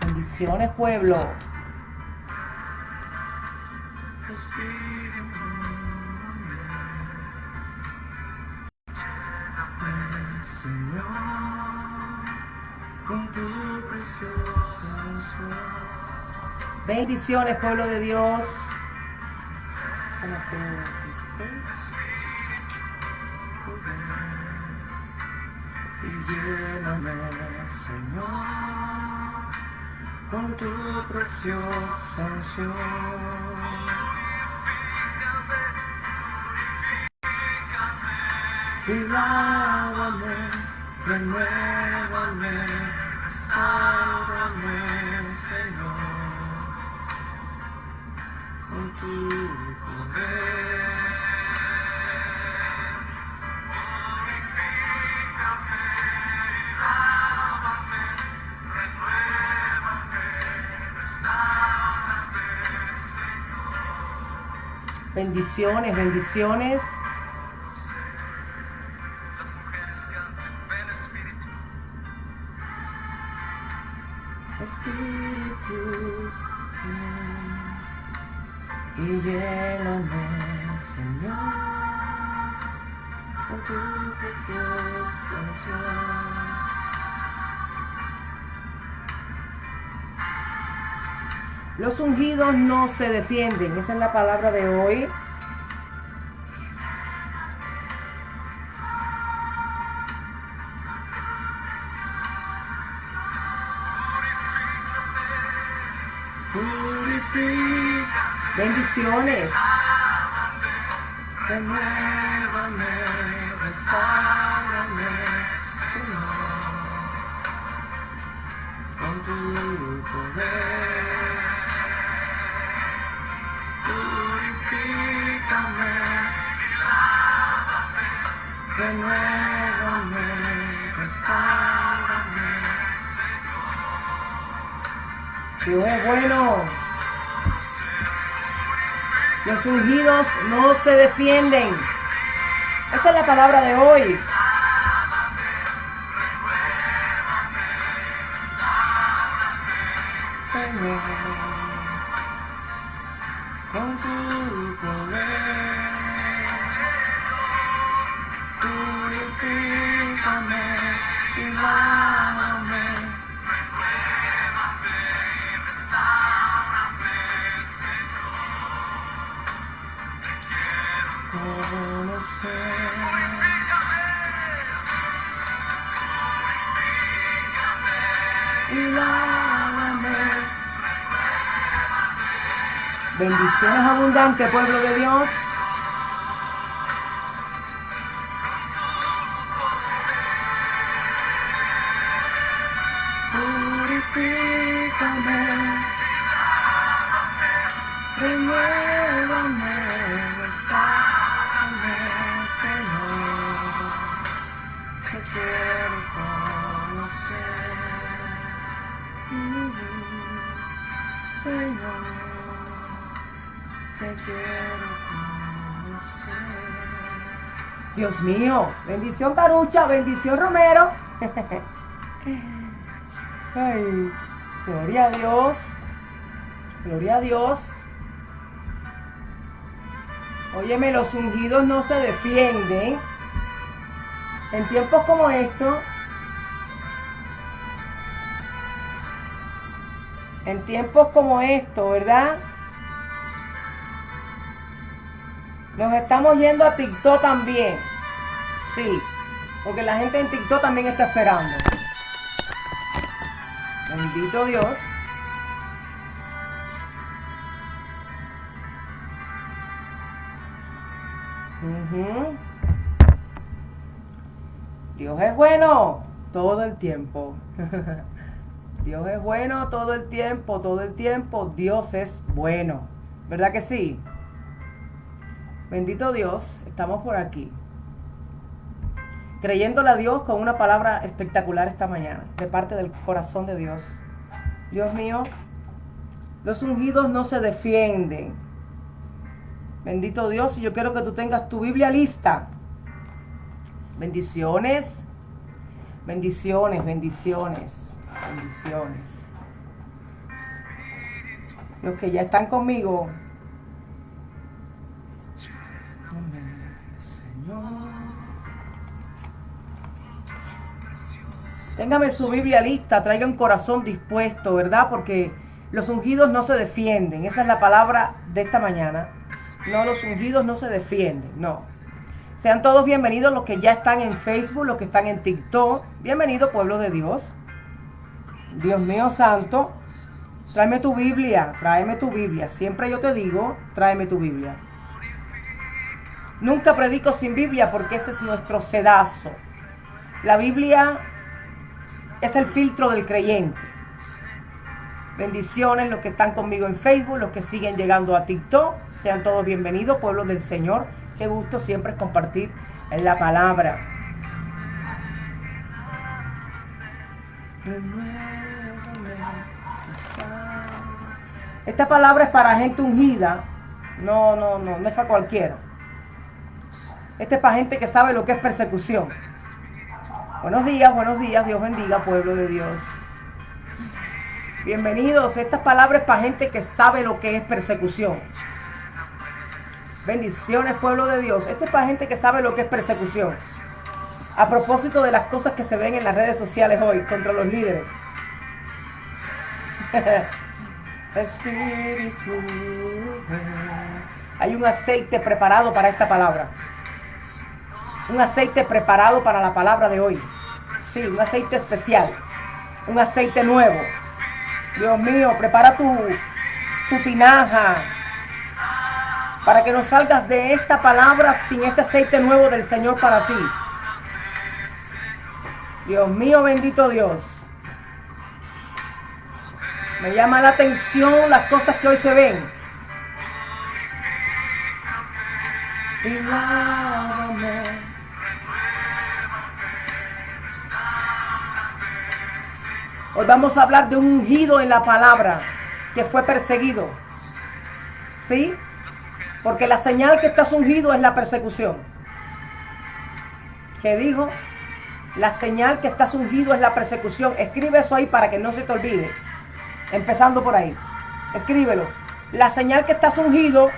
Bendiciones, pueblo. Señor, con tu preciosa unción. Bendiciones, pueblo de Dios. Y lléname, Señor, con tu preciosa unción. Y lávame, renuévame, restaurame, Señor, con tu poder. Bendiciones, bendiciones. Las mujeres cantan, ven Espíritu. Espíritu, y lléname, Señor, con tu preciosa unción. Los ungidos no se defienden. Esa es la palabra de hoy. Bendiciones. Renuévame, restaurame, Señor, con tu poder. Purifícame, renuévame, restaurame, Señor. Dios es bueno. Los ungidos no se defienden. Esa es la palabra de hoy. Señor, con tu poder, purifícame y lávame, renuévame y restaurame, Señor. Te quiero conocer. Y lávame. Bendiciones abundantes, pueblo de Dios. Purifícame, renuévame, restaurame, Señor. Te quiero conocer, Señor. Te quiero conocer. Dios mío. Bendición Carucha, bendición Romero. Ay, gloria a Dios. Gloria a Dios. Óyeme, los ungidos no se defienden. En tiempos como estos, ¿verdad? Nos estamos yendo a TikTok también. Sí, porque la gente en TikTok también está esperando. Bendito Dios. Dios es bueno todo el tiempo. Dios es bueno todo el tiempo, todo el tiempo. Dios es bueno. ¿Verdad que sí? Bendito Dios, estamos por aquí. Creyéndole a Dios con una palabra espectacular esta mañana, de parte del corazón de Dios. Dios mío, los ungidos no se defienden. Bendito Dios, y yo quiero que tú tengas tu Biblia lista. Bendiciones, bendiciones, bendiciones, bendiciones. Los que ya están conmigo. Téngame su Biblia lista, traiga un corazón dispuesto, ¿verdad? Porque los ungidos no se defienden. Esa es la palabra de esta mañana. No, los ungidos no se defienden, no. Sean todos bienvenidos los que ya están en Facebook, los que están en TikTok. Bienvenido, pueblo de Dios. Dios mío santo, tráeme tu Biblia, tráeme tu Biblia. Siempre yo te digo, tráeme tu Biblia. Nunca predico sin Biblia porque ese es nuestro sedazo. La Biblia es el filtro del creyente. Bendiciones los que están conmigo en Facebook, los que siguen llegando a TikTok. Sean todos bienvenidos, pueblo del Señor. Qué gusto siempre es compartir la palabra. Esta palabra es para gente ungida. No es para cualquiera. Esta es para gente que sabe lo que es persecución. Buenos días, Dios bendiga, pueblo de Dios. Bienvenidos, estas palabras para gente que sabe lo que es persecución. Bendiciones, pueblo de Dios. Esto es para gente que sabe lo que es persecución. A propósito de las cosas que se ven en las redes sociales hoy contra los líderes. Espíritu. Hay un aceite preparado para esta palabra. Un aceite preparado para la palabra de hoy. Sí, un aceite especial. Un aceite nuevo. Dios mío, prepara tu tinaja para que no salgas de esta palabra sin ese aceite nuevo del Señor para ti. Dios mío, bendito Dios. Me llama la atención las cosas que hoy se ven. Y lávame. Hoy vamos a hablar de un ungido en la palabra que fue perseguido. ¿Sí? Porque la señal que estás ungido es la persecución. ¿Qué dijo? La señal que estás ungido es la persecución. Escribe eso ahí para que no se te olvide. Empezando por ahí. Escríbelo. La señal que estás ungido.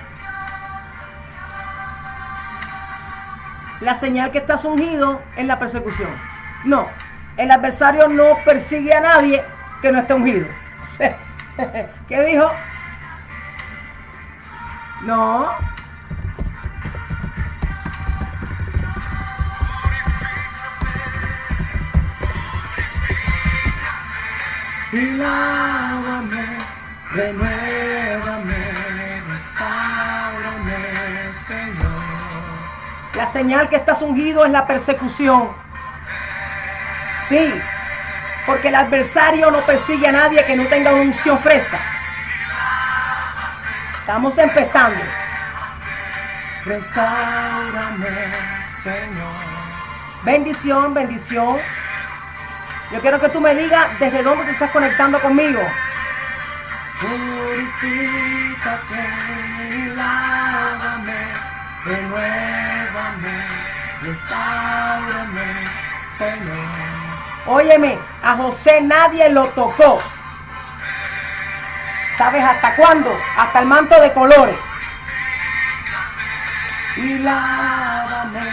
La señal que estás ungido es la persecución. No. El adversario no persigue a nadie que no esté ungido. ¿Qué dijo? No. Y lávame, renuévame, restáurame, Señor. La señal que estás ungido es la persecución. Sí, porque el adversario no persigue a nadie que no tenga una unción fresca. Estamos empezando. Restáurame, Señor. Bendición, bendición. Yo quiero que tú me digas desde dónde te estás conectando conmigo. Purifícate, lávame, renuévame, restáurame, Señor. Óyeme, a José nadie lo tocó. ¿Sabes hasta cuándo? Hasta el manto de colores. Y lávame,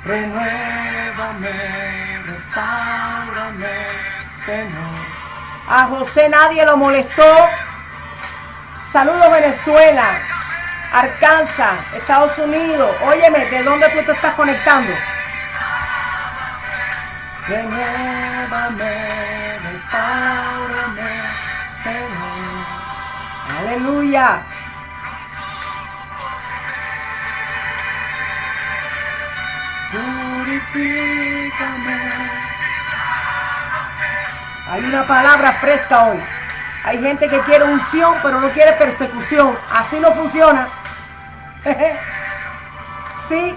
renuévame, restáurame, Señor. A José nadie lo molestó. Saludos Venezuela, Arkansas, Estados Unidos. Óyeme, ¿de dónde tú te estás conectando? Renuévame, restáurame, Señor. Aleluya. Purifícame. Hay una palabra fresca hoy. Hay gente que quiere unción, pero no quiere persecución. Así no funciona. Sí,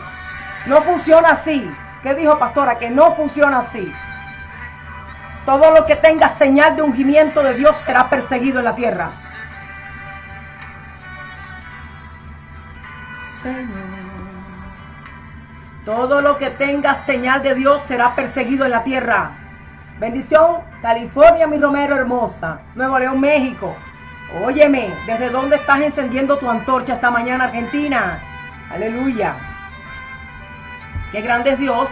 no funciona así. ¿Qué dijo pastora? Que no funciona así. Todo lo que tenga señal de ungimiento de Dios será perseguido en la tierra. Señor. Todo lo que tenga señal de Dios será perseguido en la tierra. Bendición, California, mi Romero hermosa. Nuevo León, México. Óyeme, ¿desde dónde estás encendiendo tu antorcha esta mañana, Argentina? Aleluya. Qué grande es Dios.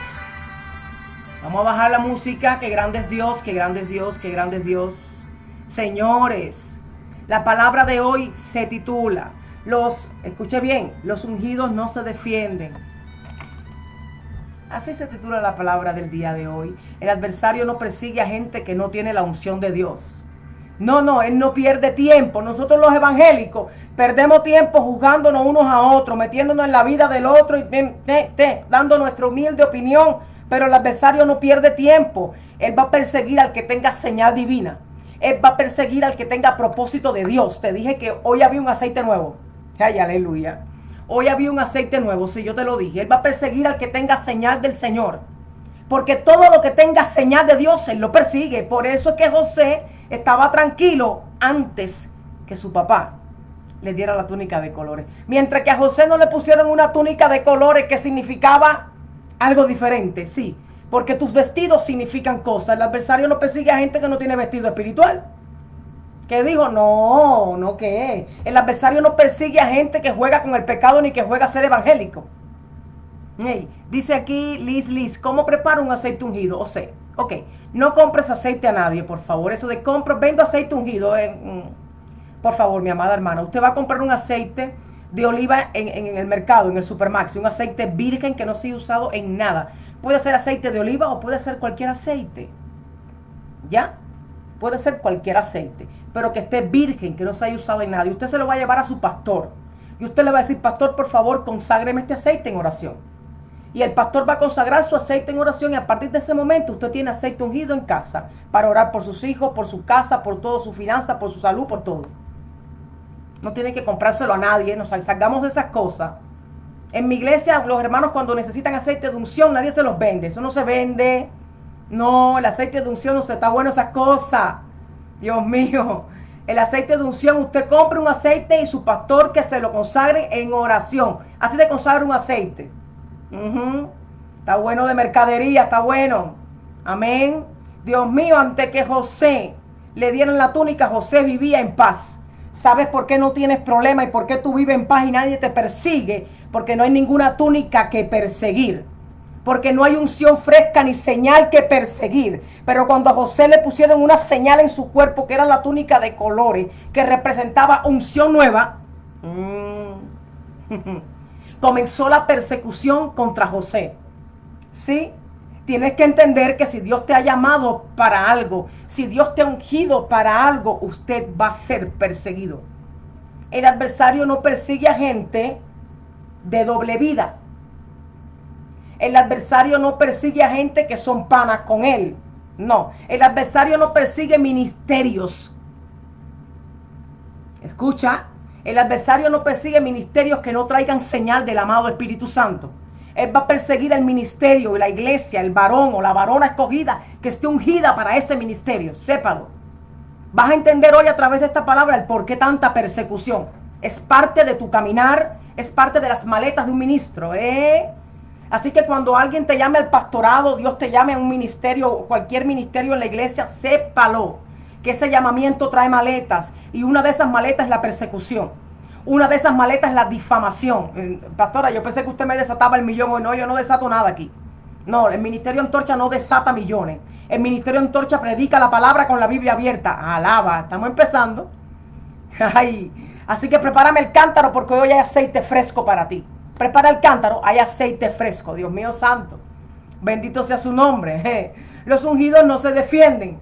Vamos a bajar la música. Qué grande es Dios, qué grande es Dios, qué grande es Dios. Señores, la palabra de hoy se titula, escuche bien, los ungidos no se defienden. Así se titula la palabra del día de hoy. El adversario no persigue a gente que no tiene la unción de Dios. No, él no pierde tiempo. Nosotros los evangélicos perdemos tiempo juzgándonos unos a otros, metiéndonos en la vida del otro y dando nuestra humilde opinión. Pero el adversario no pierde tiempo. Él va a perseguir al que tenga señal divina. Él va a perseguir al que tenga propósito de Dios. Te dije que hoy había un aceite nuevo. Ay, aleluya. Hoy había un aceite nuevo, sí, yo te lo dije. Él va a perseguir al que tenga señal del Señor. Porque todo lo que tenga señal de Dios, Él lo persigue. Por eso es que José estaba tranquilo antes que su papá le diera la túnica de colores. Mientras que a José no le pusieron una túnica de colores que significaba algo diferente, sí. Porque tus vestidos significan cosas. El adversario no persigue a gente que no tiene vestido espiritual. ¿Qué dijo? No, ¿qué? El adversario no persigue a gente que juega con el pecado ni que juega a ser evangélico. Hey, dice aquí Liz, ¿cómo preparo un aceite ungido? O sea, ok, no compres aceite a nadie, por favor. Eso de vendo aceite ungido. Por favor, mi amada hermana, usted va a comprar un aceite de oliva en el mercado, en el Supermax, un aceite virgen que no sea usado en nada. Puede ser aceite de oliva o puede ser cualquier aceite. ¿Ya? Puede ser cualquier aceite, pero que esté virgen, que no se haya usado en nada. Y usted se lo va a llevar a su pastor. Y usted le va a decir, pastor, por favor, conságreme este aceite en oración. Y el pastor va a consagrar su aceite en oración. Y a partir de ese momento usted tiene aceite ungido en casa para orar por sus hijos, por su casa, por todas sus finanzas, por su salud, por todo. No tiene que comprárselo a nadie. Nos salgamos de esas cosas. En mi iglesia, los hermanos cuando necesitan aceite de unción, nadie se los vende. Eso no se vende. No, el aceite de unción no se está bueno esas cosas. Dios mío. El aceite de unción, usted compra un aceite y su pastor que se lo consagre en oración. Así se consagra un aceite. Está bueno de mercadería, está bueno. Amén. Dios mío, antes que José le dieran la túnica, José vivía en paz. ¿Sabes por qué no tienes problema y por qué tú vives en paz y nadie te persigue? Porque no hay ninguna túnica que perseguir. Porque no hay unción fresca ni señal que perseguir. Pero cuando a José le pusieron una señal en su cuerpo, que era la túnica de colores, que representaba unción nueva, comenzó la persecución contra José. ¿Sí? Tienes que entender que si Dios te ha llamado para algo, si Dios te ha ungido para algo, usted va a ser perseguido. El adversario no persigue a gente de doble vida. El adversario no persigue a gente que son panas con él. No, el adversario no persigue ministerios. Escucha, el adversario no persigue ministerios que no traigan señal del amado Espíritu Santo. Él va a perseguir el ministerio y la iglesia, el varón o la varona escogida que esté ungida para ese ministerio. Sépalo. Vas a entender hoy a través de esta palabra el por qué tanta persecución. Es parte de tu caminar, es parte de las maletas de un ministro, Así que cuando alguien te llame al pastorado, Dios te llame a un ministerio, cualquier ministerio en la iglesia, sépalo, que ese llamamiento trae maletas. Y una de esas maletas es la persecución. Una de esas maletas es la difamación. Pastora, yo pensé que usted me desataba el millón. Hoy no, yo no desato nada aquí. No, el ministerio Antorcha no desata millones. El ministerio Antorcha predica la palabra con la Biblia abierta. Alaba, estamos empezando. Ay, así que prepárame el cántaro porque hoy hay aceite fresco para ti. Prepara el cántaro, hay aceite fresco. Dios mío santo, bendito sea su nombre. Los ungidos no se defienden.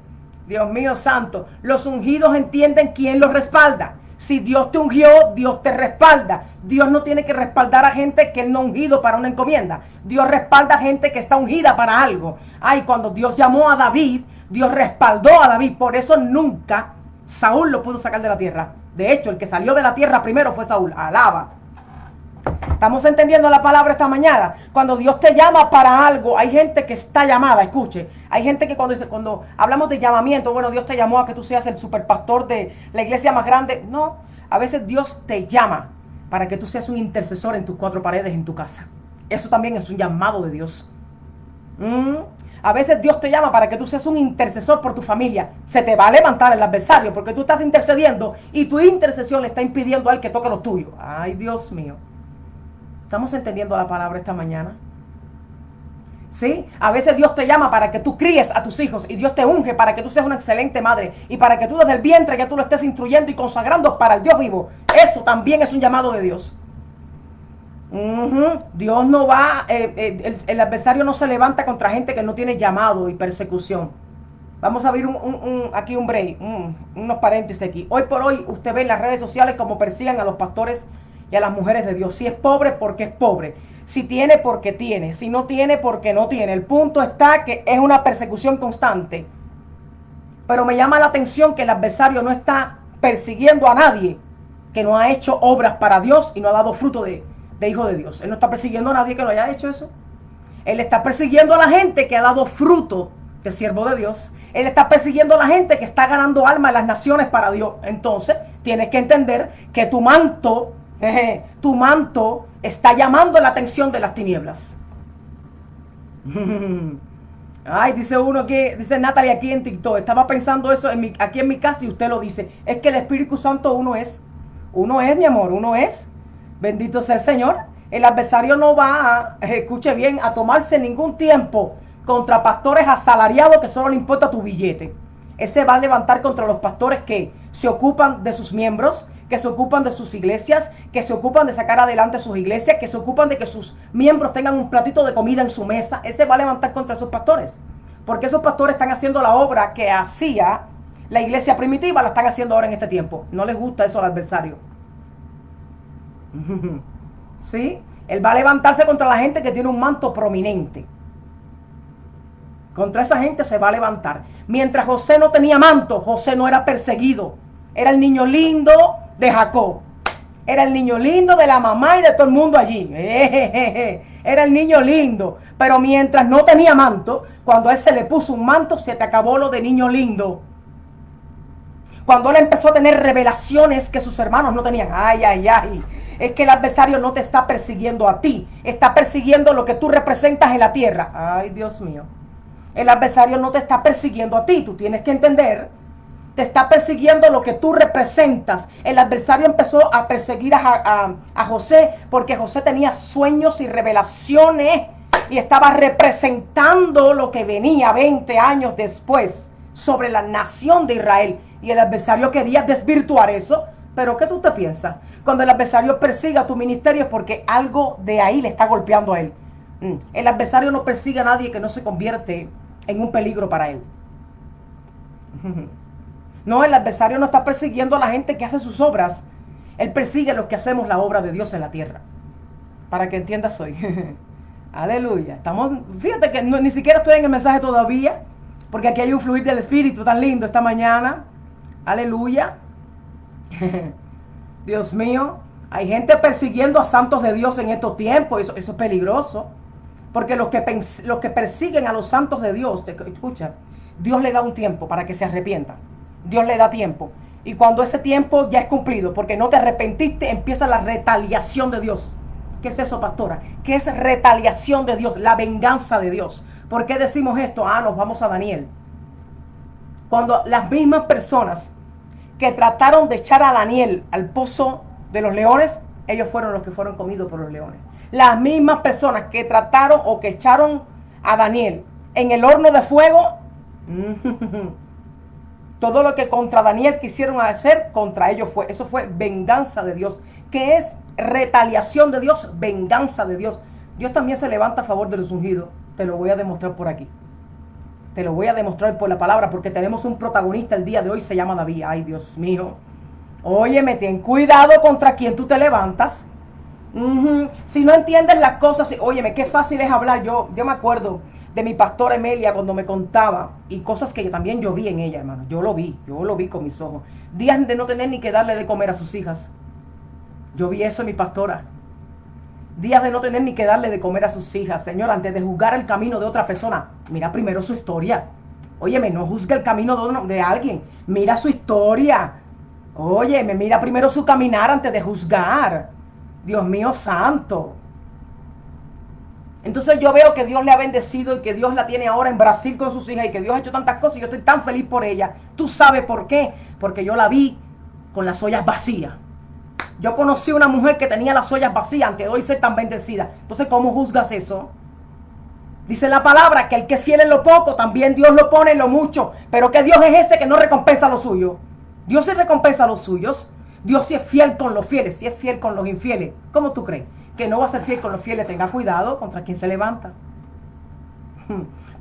Dios mío santo, los ungidos entienden quién los respalda. Si Dios te ungió, Dios te respalda. Dios no tiene que respaldar a gente que Él no ha ungido para una encomienda. Dios respalda a gente que está ungida para algo. Ay, cuando Dios llamó a David, Dios respaldó a David. Por eso nunca Saúl lo pudo sacar de la tierra. De hecho, el que salió de la tierra primero fue Saúl. Alaba. ¿Estamos entendiendo la palabra esta mañana? Cuando Dios te llama para algo, hay gente que está llamada, escuche. Hay gente que cuando hablamos de llamamiento, bueno, Dios te llamó a que tú seas el superpastor de la iglesia más grande. No, a veces Dios te llama para que tú seas un intercesor en tus cuatro paredes en tu casa. Eso también es un llamado de Dios. A veces Dios te llama para que tú seas un intercesor por tu familia. Se te va a levantar el adversario porque tú estás intercediendo y tu intercesión le está impidiendo a él que toque los tuyos. Ay, Dios mío. ¿Estamos entendiendo la palabra esta mañana? ¿Sí? A veces Dios te llama para que tú críes a tus hijos y Dios te unge para que tú seas una excelente madre y para que tú desde el vientre ya tú lo estés instruyendo y consagrando para el Dios vivo. Eso también es un llamado de Dios. Dios no va, el adversario no se levanta contra gente que no tiene llamado y persecución. Vamos a abrir aquí un break, unos paréntesis aquí. Hoy por hoy usted ve en las redes sociales cómo persiguen a los pastores y a las mujeres de Dios. Si es pobre, porque es pobre. Si tiene, porque tiene. Si no tiene, porque no tiene. El punto está que es una persecución constante. Pero me llama la atención que el adversario no está persiguiendo a nadie que no ha hecho obras para Dios y no ha dado fruto de hijo de Dios. Él no está persiguiendo a nadie que no haya hecho eso. Él está persiguiendo a la gente que ha dado fruto de siervo de Dios. Él está persiguiendo a la gente que está ganando alma en las naciones para Dios. Entonces, tienes que entender que tu manto está llamando la atención de las tinieblas. Ay, dice uno que, dice Natalie aquí en TikTok, estaba pensando eso aquí en mi casa y usted lo dice. Es que el Espíritu Santo uno es, mi amor, uno es. Bendito sea el Señor. El adversario no va a, escuche bien, a tomarse ningún tiempo contra pastores asalariados que solo le importa tu billete. Ese va a levantar contra los pastores que se ocupan de sus miembros, que se ocupan de sus iglesias, que se ocupan de sacar adelante sus iglesias, que se ocupan de que sus miembros tengan un platito de comida en su mesa. Ese va a levantar contra esos pastores. Porque esos pastores están haciendo la obra que hacía la iglesia primitiva, la están haciendo ahora en este tiempo. No les gusta eso al adversario. ¿Sí? Él va a levantarse contra la gente que tiene un manto prominente. Contra esa gente se va a levantar. Mientras José no tenía manto, José no era perseguido. Era el niño lindo de Jacob. Era el niño lindo de la mamá y de todo el mundo allí. Era el niño lindo. Pero mientras no tenía manto, cuando a él se le puso un manto, se te acabó lo de niño lindo. Cuando él empezó a tener revelaciones que sus hermanos no tenían. Ay, ay, ay. Es que el adversario no te está persiguiendo a ti. Está persiguiendo lo que tú representas en la tierra. Ay, Dios mío. El adversario no te está persiguiendo a ti. Tú tienes que entender. Te está persiguiendo lo que tú representas. El adversario empezó a perseguir a José porque José tenía sueños y revelaciones y estaba representando lo que venía 20 años después sobre la nación de Israel. Y el adversario quería desvirtuar eso. Pero ¿qué tú te piensas? Cuando el adversario persiga tu ministerio es porque algo de ahí le está golpeando a él. El adversario no persigue a nadie que no se convierte en un peligro para él. No, el adversario no está persiguiendo a la gente que hace sus obras. Él persigue a los que hacemos la obra de Dios en la tierra. Para que entiendas hoy. Aleluya. Fíjate que ni siquiera estoy en el mensaje todavía. Porque aquí hay un fluir del Espíritu tan lindo esta mañana. Aleluya. Dios mío. Hay gente persiguiendo a santos de Dios en estos tiempos. Eso es peligroso. Porque los que persiguen a los santos de Dios, escucha, Dios le da un tiempo para que se arrepientan. Dios le da tiempo. Y cuando ese tiempo ya es cumplido, porque no te arrepentiste, empieza la retaliación de Dios. ¿Qué es eso, pastora? ¿Qué es retaliación de Dios? La venganza de Dios. ¿Por qué decimos esto? Nos vamos a Daniel. Cuando las mismas personas que trataron de echar a Daniel al pozo de los leones, ellos fueron los que fueron comidos por los leones. Las mismas personas que trataron o que echaron a Daniel en el horno de fuego, todo lo que contra Daniel quisieron hacer, contra ellos fue. Eso fue venganza de Dios. ¿Qué es retaliación de Dios? Venganza de Dios. Dios también se levanta a favor de los ungidos. Te lo voy a demostrar por aquí. Te lo voy a demostrar por la palabra, porque tenemos un protagonista el día de hoy, se llama David. Ay, Dios mío. Óyeme, ten cuidado contra quien tú te levantas. Si no entiendes las cosas, óyeme, qué fácil es hablar. Yo me acuerdo de mi pastora Emelia cuando me contaba, y cosas que también yo vi en ella, hermano. Yo lo vi con mis ojos. Días de no tener ni que darle de comer a sus hijas. Yo vi eso en mi pastora. Días de no tener ni que darle de comer a sus hijas. Señor, antes de juzgar el camino de otra persona, mira primero su historia. Óyeme, no juzgue el camino de alguien. Mira su historia. Óyeme, mira primero su caminar antes de juzgar. Dios mío santo. Entonces yo veo que Dios le ha bendecido y que Dios la tiene ahora en Brasil con sus hijas y que Dios ha hecho tantas cosas y yo estoy tan feliz por ella. ¿Tú sabes por qué? Porque yo la vi con las ollas vacías. Yo conocí una mujer que tenía las ollas vacías antes de hoy ser tan bendecida. Entonces, ¿cómo juzgas eso? Dice la palabra que el que es fiel en lo poco, también Dios lo pone en lo mucho. Pero que Dios es ese que no recompensa lo suyo. Dios sí recompensa a los suyos. Dios sí es fiel con los fieles, sí es fiel con los infieles. ¿Cómo tú crees? Que no va a ser fiel con los fieles. Tenga cuidado contra quien se levanta.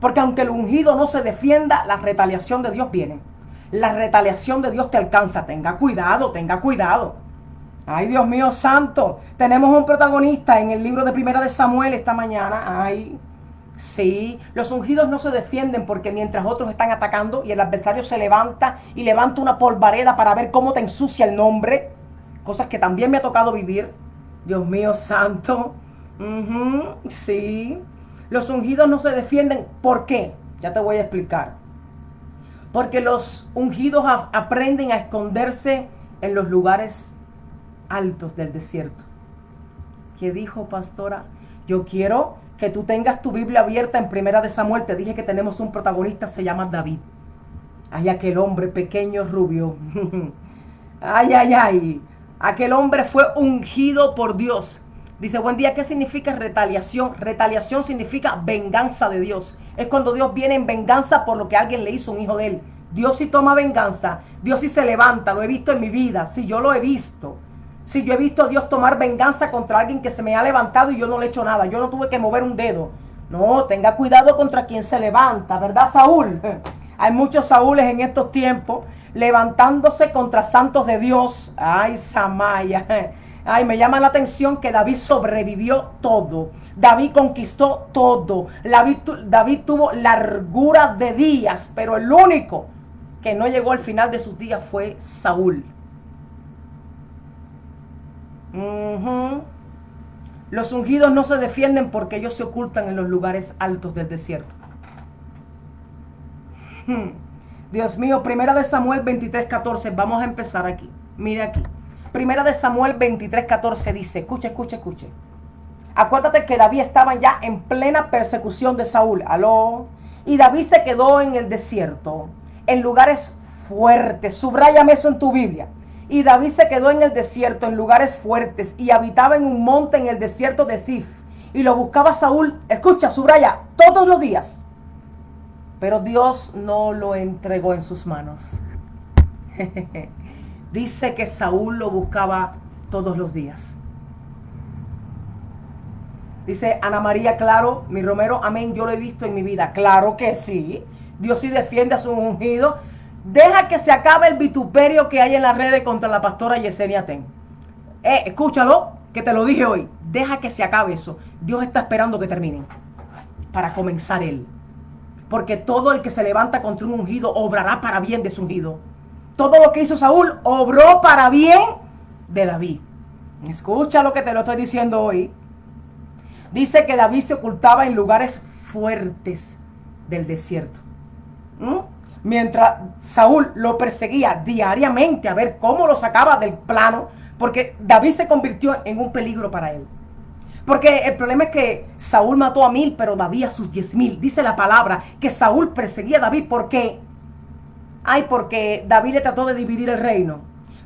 Porque aunque el ungido no se defienda, la retaliación de Dios viene. La retaliación de Dios te alcanza. Tenga cuidado, tenga cuidado. Ay, Dios mío santo. Tenemos un protagonista en el libro de Primera de Samuel esta mañana. Ay, sí. Los ungidos no se defienden porque mientras otros están atacando y el adversario se levanta y levanta una polvareda para ver cómo te ensucia el nombre. Cosas que también me ha tocado vivir. Dios mío santo. Sí. Los ungidos no se defienden. ¿Por qué? Ya te voy a explicar. Porque los ungidos aprenden a esconderse en los lugares altos del desierto. ¿Qué dijo, pastora? Yo quiero que tú tengas tu Biblia abierta en Primera de Samuel. Te dije que tenemos un protagonista, se llama David. Ay, aquel hombre pequeño, rubio. Ay, ay, ay. Aquel hombre fue ungido por Dios. Dice, buen día, ¿qué significa retaliación? Retaliación significa venganza de Dios. Es cuando Dios viene en venganza por lo que alguien le hizo a un hijo de él. Dios sí toma venganza. Dios sí se levanta. Lo he visto en mi vida. Sí, yo lo he visto. Sí, yo he visto a Dios tomar venganza contra alguien que se me ha levantado y yo no le he hecho nada. Yo no tuve que mover un dedo. No, tenga cuidado contra quien se levanta, ¿verdad, Saúl? Hay muchos Saúles en estos tiempos levantándose contra santos de Dios. Ay, Samaya. Ay, me llama la atención que David sobrevivió todo. David conquistó todo. David tuvo largura de días, pero el único que no llegó al final de sus días fue Saúl. Los ungidos no se defienden porque ellos se ocultan en los lugares altos del desierto. Dios mío, Primera de Samuel 23:14. Vamos a empezar aquí. Mire aquí. Primera de Samuel 23:14 dice, escuche. Acuérdate que David estaba ya en plena persecución de Saúl. Aló. Y David se quedó en el desierto, en lugares fuertes. Subráyame eso en tu Biblia. Y David se quedó en el desierto, en lugares fuertes, y habitaba en un monte en el desierto de Zif. Y lo buscaba Saúl, escucha, subraya, todos los días. Pero Dios no lo entregó en sus manos. Dice que Saúl lo buscaba todos los días. Dice Ana María, claro, mi Romero, amén, yo lo he visto en mi vida. Claro que sí. Dios sí defiende a su ungido. Deja que se acabe el vituperio que hay en las redes contra la pastora Yesenia Ten. Escúchalo, que te lo dije hoy. Deja que se acabe eso. Dios está esperando que terminen para comenzar él. Porque todo el que se levanta contra un ungido obrará para bien de su ungido. Todo lo que hizo Saúl obró para bien de David. Escucha lo que te lo estoy diciendo hoy. Dice que David se ocultaba en lugares fuertes del desierto. Mientras Saúl lo perseguía diariamente a ver cómo lo sacaba del plano, porque David se convirtió en un peligro para él. Porque el problema es que Saúl mató a 1000, pero David a sus 10,000. Dice la palabra que Saúl perseguía a David. ¿Por qué? Porque David le trató de dividir el reino.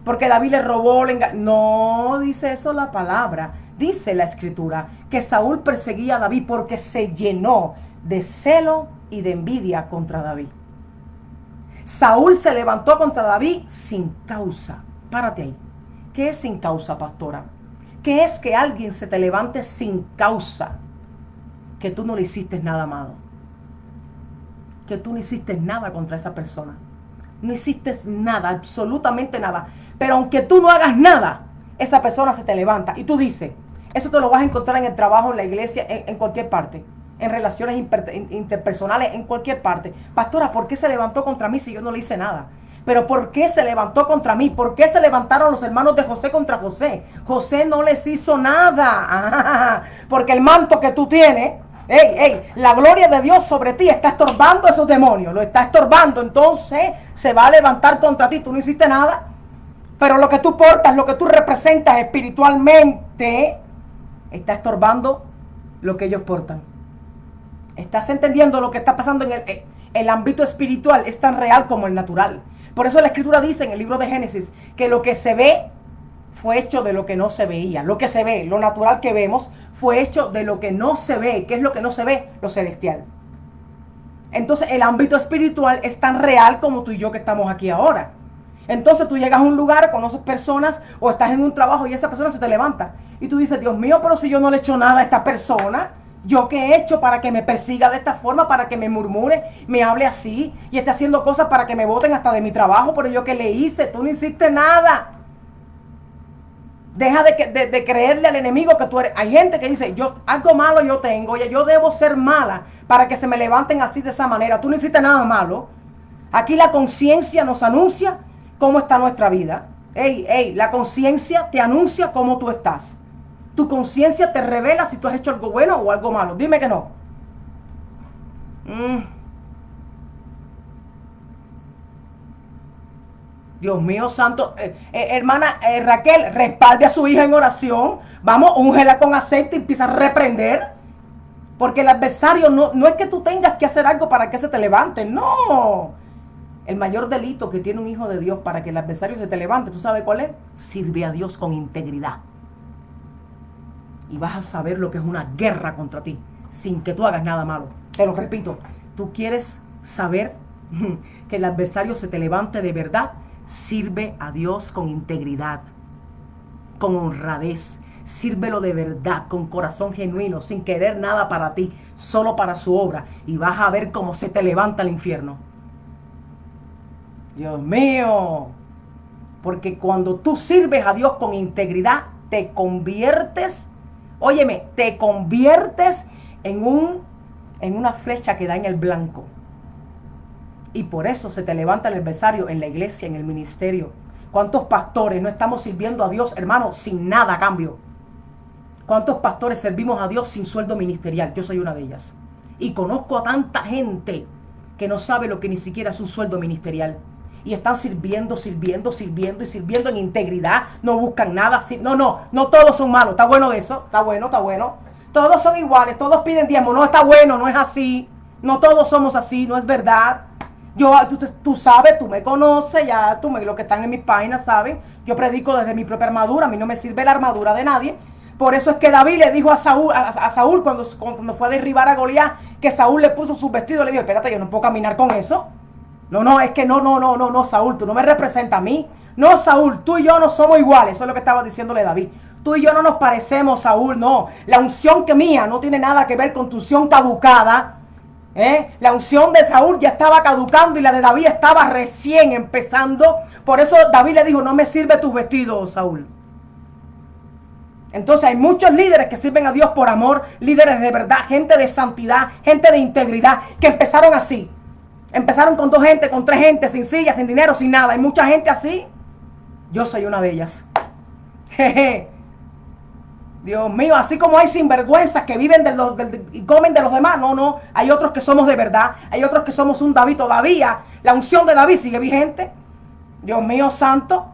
Porque David le robó, no dice eso la palabra. Dice la escritura que Saúl perseguía a David porque se llenó de celo y de envidia contra David. Saúl se levantó contra David sin causa. Párate ahí. ¿Qué es sin causa, pastora? ¿Qué es que alguien se te levante sin causa? Que tú no le hiciste nada malo. Que tú no hiciste nada contra esa persona. No hiciste nada, absolutamente nada. Pero aunque tú no hagas nada, esa persona se te levanta. Y tú dices, eso te lo vas a encontrar en el trabajo, en la iglesia, en cualquier parte. En relaciones interpersonales, en cualquier parte. Pastora, ¿por qué se levantó contra mí si yo no le hice nada? Pero ¿por qué se levantó contra mí? ¿Por qué se levantaron los hermanos de José contra José? José no les hizo nada. Porque el manto que tú tienes, la gloria de Dios sobre ti está estorbando a esos demonios. Lo está estorbando. Entonces se va a levantar contra ti. Tú no hiciste nada. Pero lo que tú portas, lo que tú representas espiritualmente, está estorbando lo que ellos portan. ¿Estás entendiendo lo que está pasando en el ámbito espiritual? Es tan real como el natural. Por eso la Escritura dice en el libro de Génesis que lo que se ve fue hecho de lo que no se veía. Lo que se ve, lo natural que vemos, fue hecho de lo que no se ve. ¿Qué es lo que no se ve? Lo celestial. Entonces el ámbito espiritual es tan real como tú y yo que estamos aquí ahora. Entonces tú llegas a un lugar, conoces personas o estás en un trabajo y esa persona se te levanta. Y tú dices, Dios mío, pero si yo no le he hecho nada a esta persona, ¿yo qué he hecho para que me persiga de esta forma, para que me murmure, me hable así y esté haciendo cosas para que me boten hasta de mi trabajo? Pero yo qué le hice, tú no hiciste nada. Deja de creerle al enemigo que tú eres. Hay gente que dice, yo algo malo yo tengo, oye, yo debo ser mala para que se me levanten así de esa manera. Tú no hiciste nada malo. Aquí la conciencia nos anuncia cómo está nuestra vida. La conciencia te anuncia cómo tú estás. Tu conciencia te revela si tú has hecho algo bueno o algo malo. Dime que no. Dios mío santo, hermana Raquel, respalde a su hija en oración. Vamos, úngela con aceite y empieza a reprender. Porque el adversario no es que tú tengas que hacer algo para que se te levante, no. El mayor delito que tiene un hijo de Dios para que el adversario se te levante, ¿tú sabes cuál es? Sirve a Dios con integridad. Y vas a saber lo que es una guerra contra ti, sin que tú hagas nada malo. Te lo repito, tú quieres saber que el adversario se te levante de verdad. Sirve a Dios con integridad, con honradez. Sírvelo de verdad, con corazón genuino, sin querer nada para ti, solo para su obra. Y vas a ver cómo se te levanta el infierno. Dios mío. Porque cuando tú sirves a Dios con integridad, te conviertes, óyeme, te conviertes en una flecha que da en el blanco. Y por eso se te levanta el adversario en la iglesia, en el ministerio. ¿Cuántos pastores no estamos sirviendo a Dios, hermano, sin nada a cambio? ¿Cuántos pastores servimos a Dios sin sueldo ministerial? Yo soy una de ellas. Y conozco a tanta gente que no sabe lo que ni siquiera es un sueldo ministerial. Y están sirviendo en integridad. No buscan nada. No todos son malos. Está bueno eso. Está bueno. Todos son iguales. Todos piden diezmo. No está bueno, no es así. No todos somos así, no es verdad. Tú sabes, tú me conoces, ya los que están en mis páginas saben. Yo predico desde mi propia armadura. A mí no me sirve la armadura de nadie. Por eso es que David le dijo a Saúl cuando fue a derribar a Goliat, que Saúl le puso sus vestidos. Le dijo, espérate, yo no puedo caminar con eso. Es que no, Saúl, tú no me representas a mí. No, Saúl, tú y yo no somos iguales. Eso es lo que estaba diciéndole David. Tú y yo no nos parecemos, Saúl, no. La unción que mía no tiene nada que ver con tu unción caducada. La unción de Saúl ya estaba caducando y la de David estaba recién empezando. Por eso David le dijo, no me sirve tus vestidos, Saúl. Entonces hay muchos líderes que sirven a Dios por amor, líderes de verdad, gente de santidad, gente de integridad, que empezaron así. Empezaron con 2 gente, con 3 gente, sin silla, sin dinero, sin nada. Hay mucha gente así. Yo soy una de ellas. Jeje. Dios mío, así como hay sinvergüenzas que viven y comen de los demás. No, hay otros que somos de verdad. Hay otros que somos un David todavía. La unción de David sigue vigente. Dios mío santo.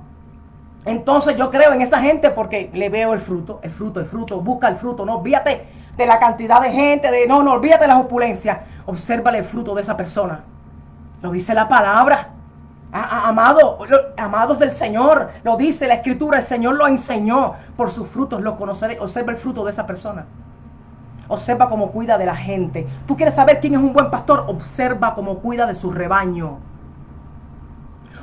Entonces yo creo en esa gente porque le veo el fruto. Busca el fruto. No olvídate de la cantidad de gente. No olvídate de las opulencias. Obsérvale el fruto de esa persona. Lo dice la palabra. Amados del Señor, lo dice la Escritura, el Señor lo enseñó. Por sus frutos lo conoceré. Observa el fruto de esa persona. Observa cómo cuida de la gente. ¿Tú quieres saber quién es un buen pastor? Observa cómo cuida de su rebaño.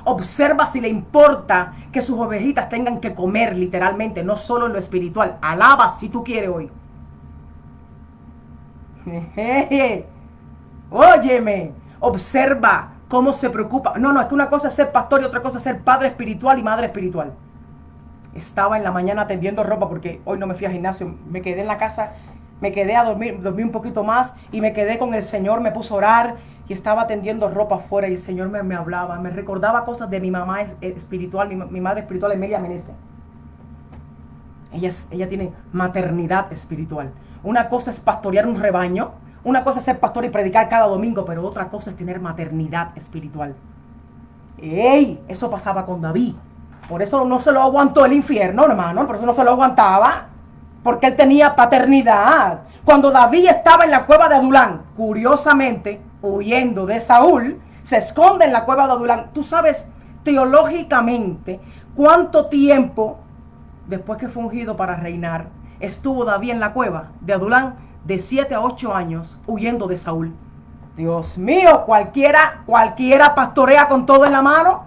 Observa si le importa que sus ovejitas tengan que comer literalmente, no solo en lo espiritual. Alaba si tú quieres hoy. Óyeme, observa cómo se preocupa. No, es que una cosa es ser pastor y otra cosa es ser padre espiritual y madre espiritual. Estaba en la mañana tendiendo ropa porque hoy no me fui al gimnasio. Me quedé en la casa, me quedé a dormir un poquito más y me quedé con el Señor, me puse a orar y estaba tendiendo ropa afuera y el Señor me hablaba, me recordaba cosas de mi mamá espiritual, mi madre espiritual, Emilia Menezes. Ella tiene maternidad espiritual. Una cosa es pastorear un rebaño. Una cosa es ser pastor y predicar cada domingo, pero otra cosa es tener maternidad espiritual. Eso pasaba con David. Por eso no se lo aguantó el infierno, hermano. Por eso no se lo aguantaba. porque él tenía paternidad. Cuando David estaba en la cueva de Adulán, curiosamente, huyendo de Saúl, se esconde en la cueva de Adulán. Tú sabes, teológicamente, cuánto tiempo, después que fue ungido para reinar, estuvo David en la cueva de Adulán, de 7 a 8 años, huyendo de Saúl. Dios mío, cualquiera pastorea con todo en la mano,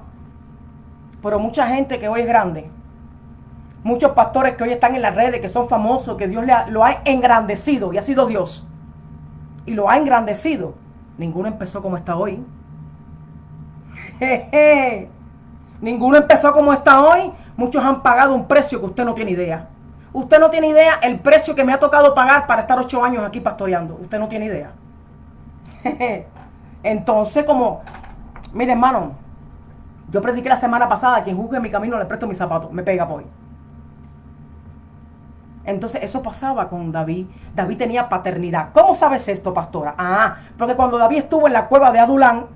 pero mucha gente que hoy es grande, muchos pastores que hoy están en las redes, que son famosos, que Dios lo ha engrandecido, y ha sido Dios, y lo ha engrandecido. Ninguno empezó como está hoy. Ninguno empezó como está hoy. Muchos han pagado un precio que usted no tiene idea. Usted no tiene idea el precio que me ha tocado pagar para estar 8 años aquí pastoreando. Usted no tiene idea. Entonces, mire, hermano, yo prediqué la semana pasada: quien juzgue mi camino le presto mis zapatos. Me pega por hoy. Entonces eso pasaba con David. David tenía paternidad. ¿Cómo sabes esto, pastora? Porque cuando David estuvo en la cueva de Adulán,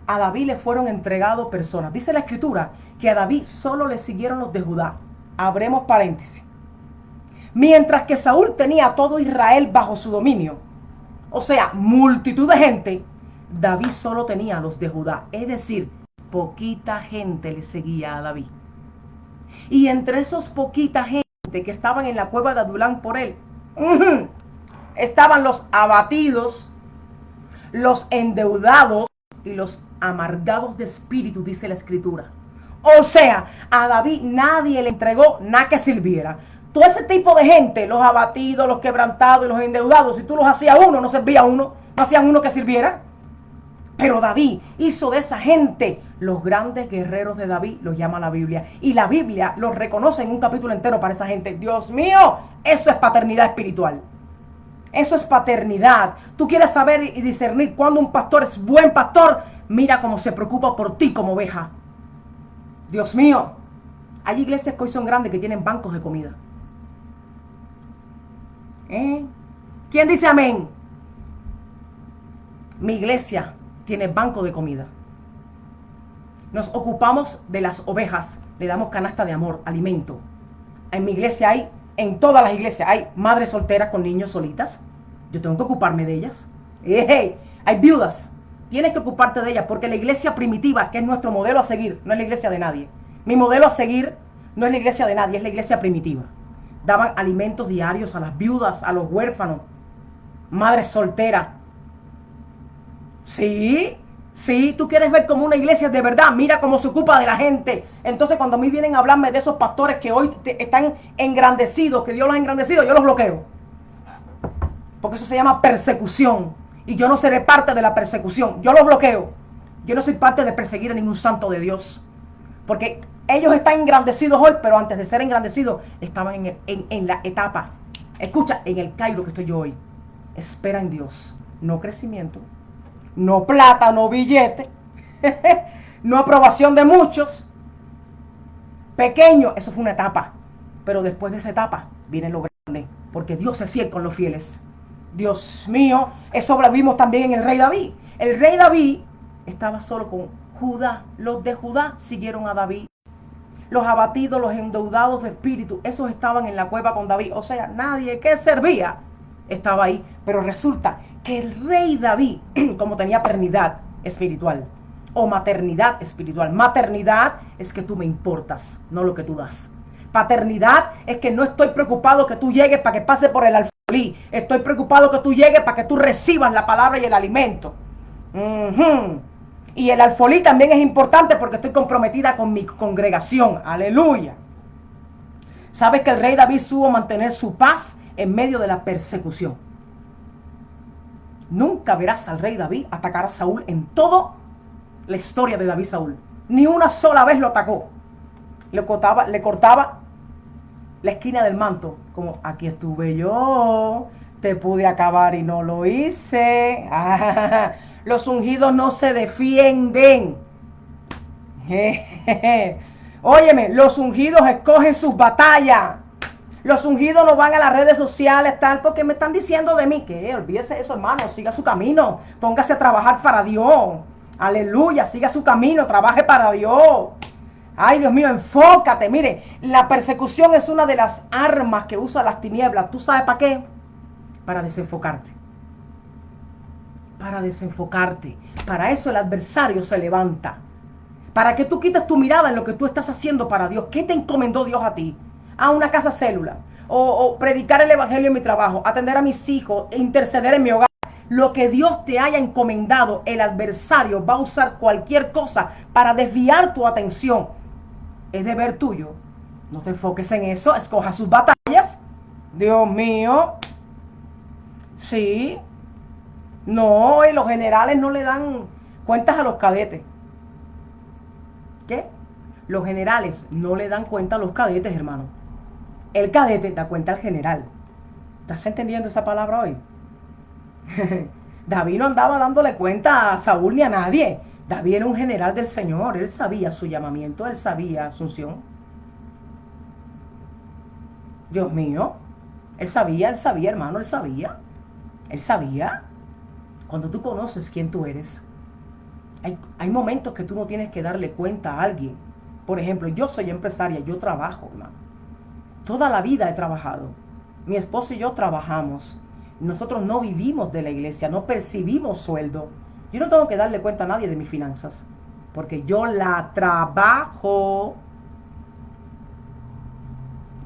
a David le fueron entregados personas. Dice la escritura que a David solo le siguieron los de Judá. Abremos paréntesis. Mientras que Saúl tenía a todo Israel bajo su dominio, o sea, multitud de gente, David solo tenía a los de Judá. Es decir, poquita gente le seguía a David. Y entre esos poquita gente que estaban en la cueva de Adulán por él, estaban los abatidos, los endeudados y los amargados de espíritu, dice la escritura. O sea, a David nadie le entregó nada que sirviera. Todo ese tipo de gente, los abatidos, los quebrantados y los endeudados, si tú los hacías uno, no servía uno, no hacían uno que sirviera. Pero David hizo de esa gente los grandes guerreros de David, los llama la Biblia. Y la Biblia los reconoce en un capítulo entero para esa gente. Dios mío, eso es paternidad espiritual. Eso es paternidad. Tú quieres saber y discernir cuando un pastor es buen pastor. Mira cómo se preocupa por ti como oveja. Dios mío, hay iglesias que hoy son grandes que tienen bancos de comida. ¿Quién dice amén? Mi iglesia tiene banco de comida. Nos ocupamos de las ovejas, le damos canasta de amor, alimento. En mi iglesia en todas las iglesias hay madres solteras con niños solitas. Yo tengo que ocuparme de ellas. Hay viudas. Tienes que ocuparte de ellas, porque la iglesia primitiva, que es nuestro modelo a seguir, no es la iglesia de nadie. Mi modelo a seguir no es la iglesia de nadie, es la iglesia primitiva. Daban alimentos diarios a las viudas, a los huérfanos, madres solteras. Sí, tú quieres ver como una iglesia de verdad, mira cómo se ocupa de la gente. Entonces cuando a mí vienen a hablarme de esos pastores que hoy están engrandecidos, que Dios los ha engrandecido, yo los bloqueo. Porque eso se llama persecución. Y yo no seré parte de la persecución, yo los bloqueo. Yo no soy parte de perseguir a ningún santo de Dios. Porque ellos están engrandecidos hoy, pero antes de ser engrandecidos, estaban en la etapa. Escucha, en el Cairo que estoy yo hoy. Espera en Dios, no crecimiento. No plata, no billete, no aprobación de muchos. Pequeño, eso fue una etapa. Pero después de esa etapa viene lo grande, porque Dios es fiel con los fieles. Dios mío, eso lo vimos también en el rey David. El rey David estaba solo con Judá. Los de Judá siguieron a David. Los abatidos, los endeudados de espíritu, esos estaban en la cueva con David. O sea, nadie que servía estaba ahí. Pero resulta que el rey David, como tenía paternidad espiritual o maternidad espiritual. Maternidad es que tú me importas, no lo que tú das. Paternidad es que no estoy preocupado que tú llegues para que pase por el alfolí. Estoy preocupado que tú llegues para que tú recibas la palabra y el alimento. Y el alfolí también es importante porque estoy comprometida con mi congregación. Aleluya. ¿Sabes que el rey David supo mantener su paz en medio de la persecución? Nunca verás al rey David atacar a Saúl en toda la historia de David Saúl. Ni una sola vez lo atacó. Le cortaba la esquina del manto. Como, aquí estuve yo, te pude acabar y no lo hice. Los ungidos no se defienden. Óyeme, los ungidos escogen sus batallas. Los ungidos no van a las redes sociales, tal, porque me están diciendo de mí. Que olvídese eso, hermano, siga su camino. Póngase a trabajar para Dios. Aleluya, siga su camino, trabaje para Dios. Ay, Dios mío, enfócate. Mire, la persecución es una de las armas que usan las tinieblas. ¿Tú sabes para qué? Para desenfocarte. Para desenfocarte. Para eso el adversario se levanta. Para que tú quites tu mirada en lo que tú estás haciendo para Dios. ¿Qué te encomendó Dios a ti? A una casa célula. O predicar el evangelio en mi trabajo. Atender a mis hijos. Interceder en mi hogar. Lo que Dios te haya encomendado, el adversario va a usar cualquier cosa para desviar tu atención. Es deber tuyo. No te enfoques en eso. Escoja sus batallas. Dios mío. Sí. No, y los generales no le dan cuentas a los cadetes. ¿Qué? Los generales no le dan cuenta a los cadetes, hermano. El cadete da cuenta al general. ¿Estás entendiendo esa palabra hoy? David no andaba dándole cuenta a Saúl ni a nadie. David era un general del Señor. Él sabía su llamamiento, él sabía su unción. Dios mío. Él sabía, hermano, él sabía. Él sabía. Cuando tú conoces quién tú eres, hay momentos que tú no tienes que darle cuenta a alguien. Por ejemplo, yo soy empresaria, yo trabajo, hermano. Toda la vida he trabajado. Mi esposo y yo trabajamos. Nosotros no vivimos de la iglesia, no percibimos sueldo. Yo no tengo que darle cuenta a nadie de mis finanzas, porque yo la trabajo.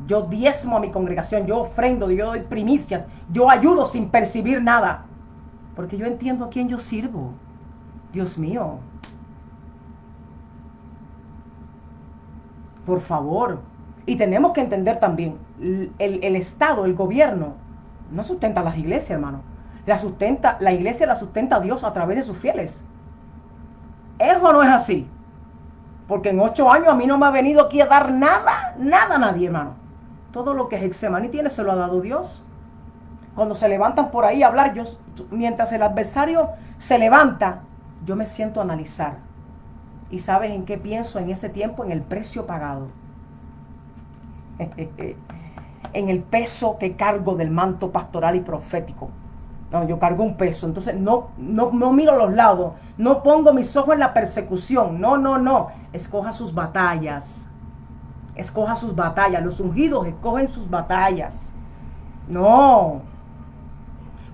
Yo diezmo a mi congregación, yo ofrendo, yo doy primicias, yo ayudo sin percibir nada, porque yo entiendo a quién yo sirvo. Dios mío. Por favor. Y tenemos que entender también, el Estado, el gobierno, no sustenta a las iglesias, hermano. La iglesia la sustenta a Dios a través de sus fieles. ¿Eso no es así? Porque en 8 años a mí no me ha venido aquí a dar nada a nadie, hermano. Todo lo que Getsemaní tiene se lo ha dado Dios. Cuando se levantan por ahí a hablar, mientras el adversario se levanta, yo me siento a analizar. ¿Y sabes en qué pienso en ese tiempo? En el precio pagado. En el peso que cargo del manto pastoral y profético. No, yo cargo un peso. Entonces no miro a los lados. No pongo mis ojos en la persecución. No. Escoja sus batallas. Escoja sus batallas. Los ungidos escogen sus batallas. No.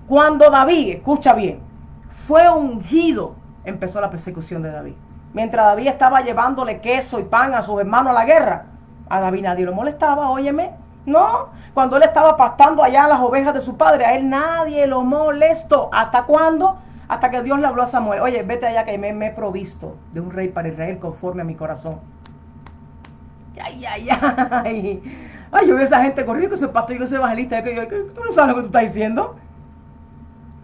Cuando David, escucha bien, fue ungido, empezó la persecución de David. Mientras David estaba llevándole queso y pan a sus hermanos a la guerra, a David nadie lo molestaba, óyeme. No, cuando él estaba pastando allá las ovejas de su padre, a él nadie lo molestó. ¿Hasta cuándo? Hasta que Dios le habló a Samuel. Oye, vete allá que me he provisto de un rey para Israel conforme a mi corazón. Ay, yo veo a esa gente corriendo, que soy pastor y que soy evangelista. Que tú no sabes lo que tú estás diciendo.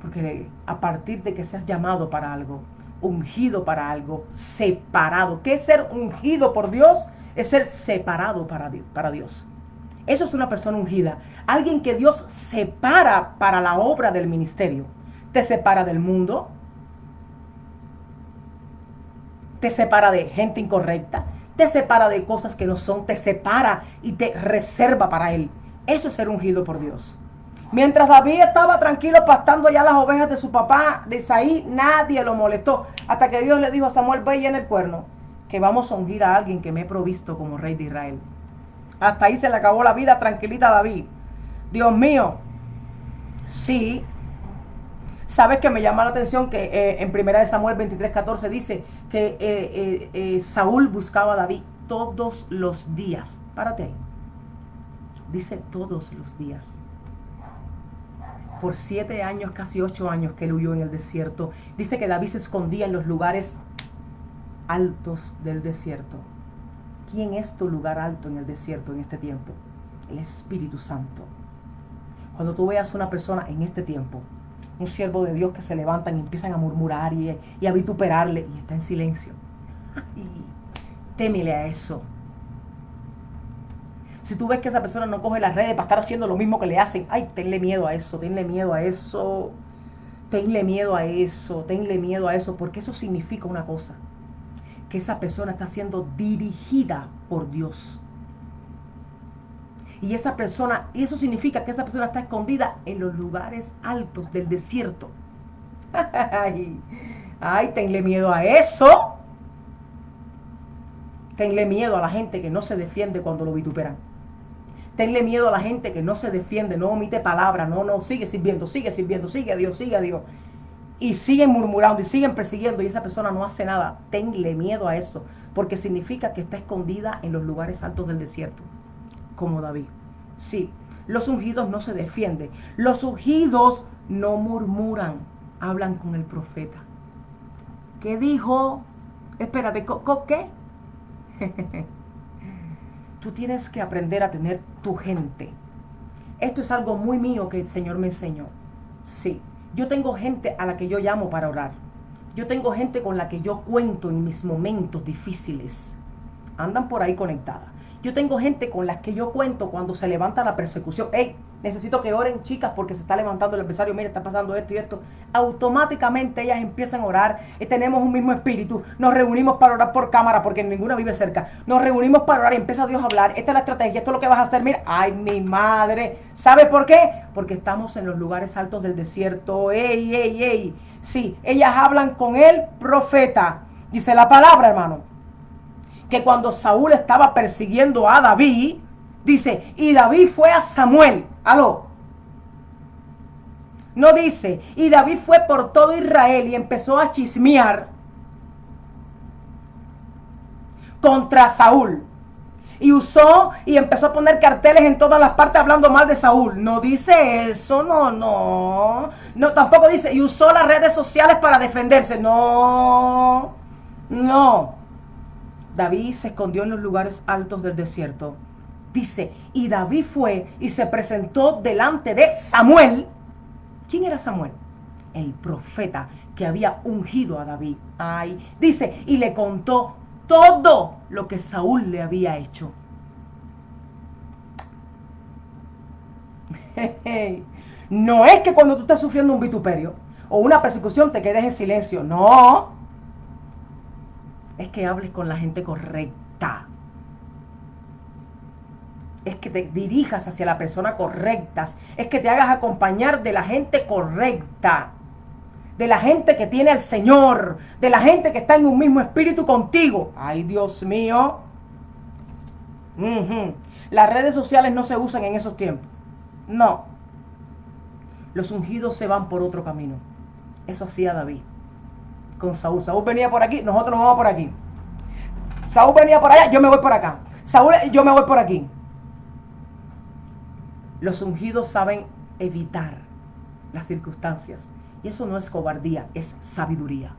Porque a partir de que seas llamado para algo, ungido para algo, separado. ¿Qué es ser ungido por Dios? Es ser separado para Dios. Eso es una persona ungida. Alguien que Dios separa para la obra del ministerio. Te separa del mundo. Te separa de gente incorrecta. Te separa de cosas que no son. Te separa y te reserva para Él. Eso es ser ungido por Dios. Mientras David estaba tranquilo pastando ya las ovejas de su papá, de Isaí, nadie lo molestó. Hasta que Dios le dijo a Samuel, ve y llena el cuerno, que vamos a ungir a alguien que me he provisto como rey de Israel. Hasta ahí se le acabó la vida tranquilita a David. Dios mío. Sí. ¿Sabes que me llama la atención que en 1 Samuel 23:14 dice que Saúl buscaba a David todos los días? Párate ahí. Dice todos los días. Por 7 años, casi 8 años que él huyó en el desierto. Dice que David se escondía en los lugares altos del desierto. ¿Quién es tu lugar alto en el desierto en este tiempo? El Espíritu Santo. Cuando tú veas una persona en este tiempo, un siervo de Dios que se levantan y empiezan a murmurar y a vituperarle y está en silencio. Ay, témele a eso. Si tú ves que esa persona no coge las redes para estar haciendo lo mismo que le hacen, ay, tenle miedo a eso, tenle miedo a eso, tenle miedo a eso, tenle miedo a eso, porque eso significa una cosa, que esa persona está siendo dirigida por Dios. Y eso significa que esa persona está escondida en los lugares altos del desierto. Ay, tenle miedo a eso. Tenle miedo a la gente que no se defiende cuando lo vituperan. Tenle miedo a la gente que no se defiende, no omite palabra, no, sigue sirviendo, sigue a Dios, sigue a Dios. Y siguen murmurando y siguen persiguiendo y esa persona no hace nada. Tenle miedo a eso, porque significa que está escondida en los lugares altos del desierto, como David. Sí, los ungidos no se defienden, los ungidos no murmuran, hablan con el profeta. ¿Qué dijo? Espérate, ¿qué? Tú tienes que aprender a tener tu gente. Esto es algo muy mío que el Señor me enseñó. Sí, yo tengo gente a la que yo llamo para orar. Yo tengo gente con la que yo cuento en mis momentos difíciles. Andan por ahí conectadas. Yo tengo gente con la que yo cuento cuando se levanta la persecución. Hey, necesito que oren, chicas, porque se está levantando el adversario. Mira, está pasando esto y esto. Automáticamente ellas empiezan a orar. Tenemos un mismo espíritu. Nos reunimos para orar por cámara, porque ninguna vive cerca. Nos reunimos para orar y empieza Dios a hablar. Esta es la estrategia, esto es lo que vas a hacer. Mira, ay, mi madre. ¿Sabe por qué? Porque estamos en los lugares altos del desierto. Ey. Sí, ellas hablan con el profeta. Dice la palabra, hermano, que cuando Saúl estaba persiguiendo a David, dice, y David fue a Samuel. Aló. No dice, y David fue por todo Israel y empezó a chismear contra Saúl. Y usó y empezó a poner carteles en todas las partes hablando mal de Saúl. No dice eso, no. Tampoco dice, y usó las redes sociales para defenderse. No. David se escondió en los lugares altos del desierto. Dice, y David fue y se presentó delante de Samuel. ¿Quién era Samuel? El profeta que había ungido a David. Ay, dice, y le contó todo lo que Saúl le había hecho. No es que cuando tú estés sufriendo un vituperio o una persecución te quedes en silencio. No. Es que hables con la gente correcta. Es que te dirijas hacia la persona correcta. Es que te hagas acompañar de la gente correcta. De la gente que tiene al Señor. De la gente que está en un mismo espíritu contigo. Ay, Dios mío. Las redes sociales no se usan en esos tiempos. No. Los ungidos se van por otro camino. Eso hacía David con Saúl. Saúl venía por aquí, nosotros nos vamos por aquí. Saúl venía por allá, yo me voy por acá. Saúl, yo me voy por aquí. Los ungidos saben evitar las circunstancias. Y eso no es cobardía, es sabiduría.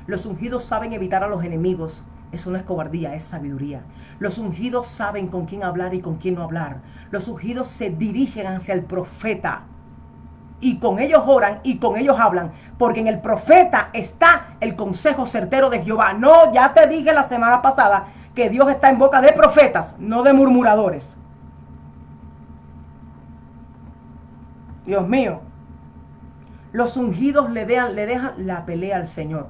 Los ungidos saben evitar a los enemigos. Eso no es cobardía, es sabiduría. Los ungidos saben con quién hablar y con quién no hablar. Los ungidos se dirigen hacia el profeta. Y con ellos oran y con ellos hablan. Porque en el profeta está el consejo certero de Jehová. No, ya te dije la semana pasada que Dios está en boca de profetas, no de murmuradores. Dios mío. Los ungidos le dejan la pelea al Señor.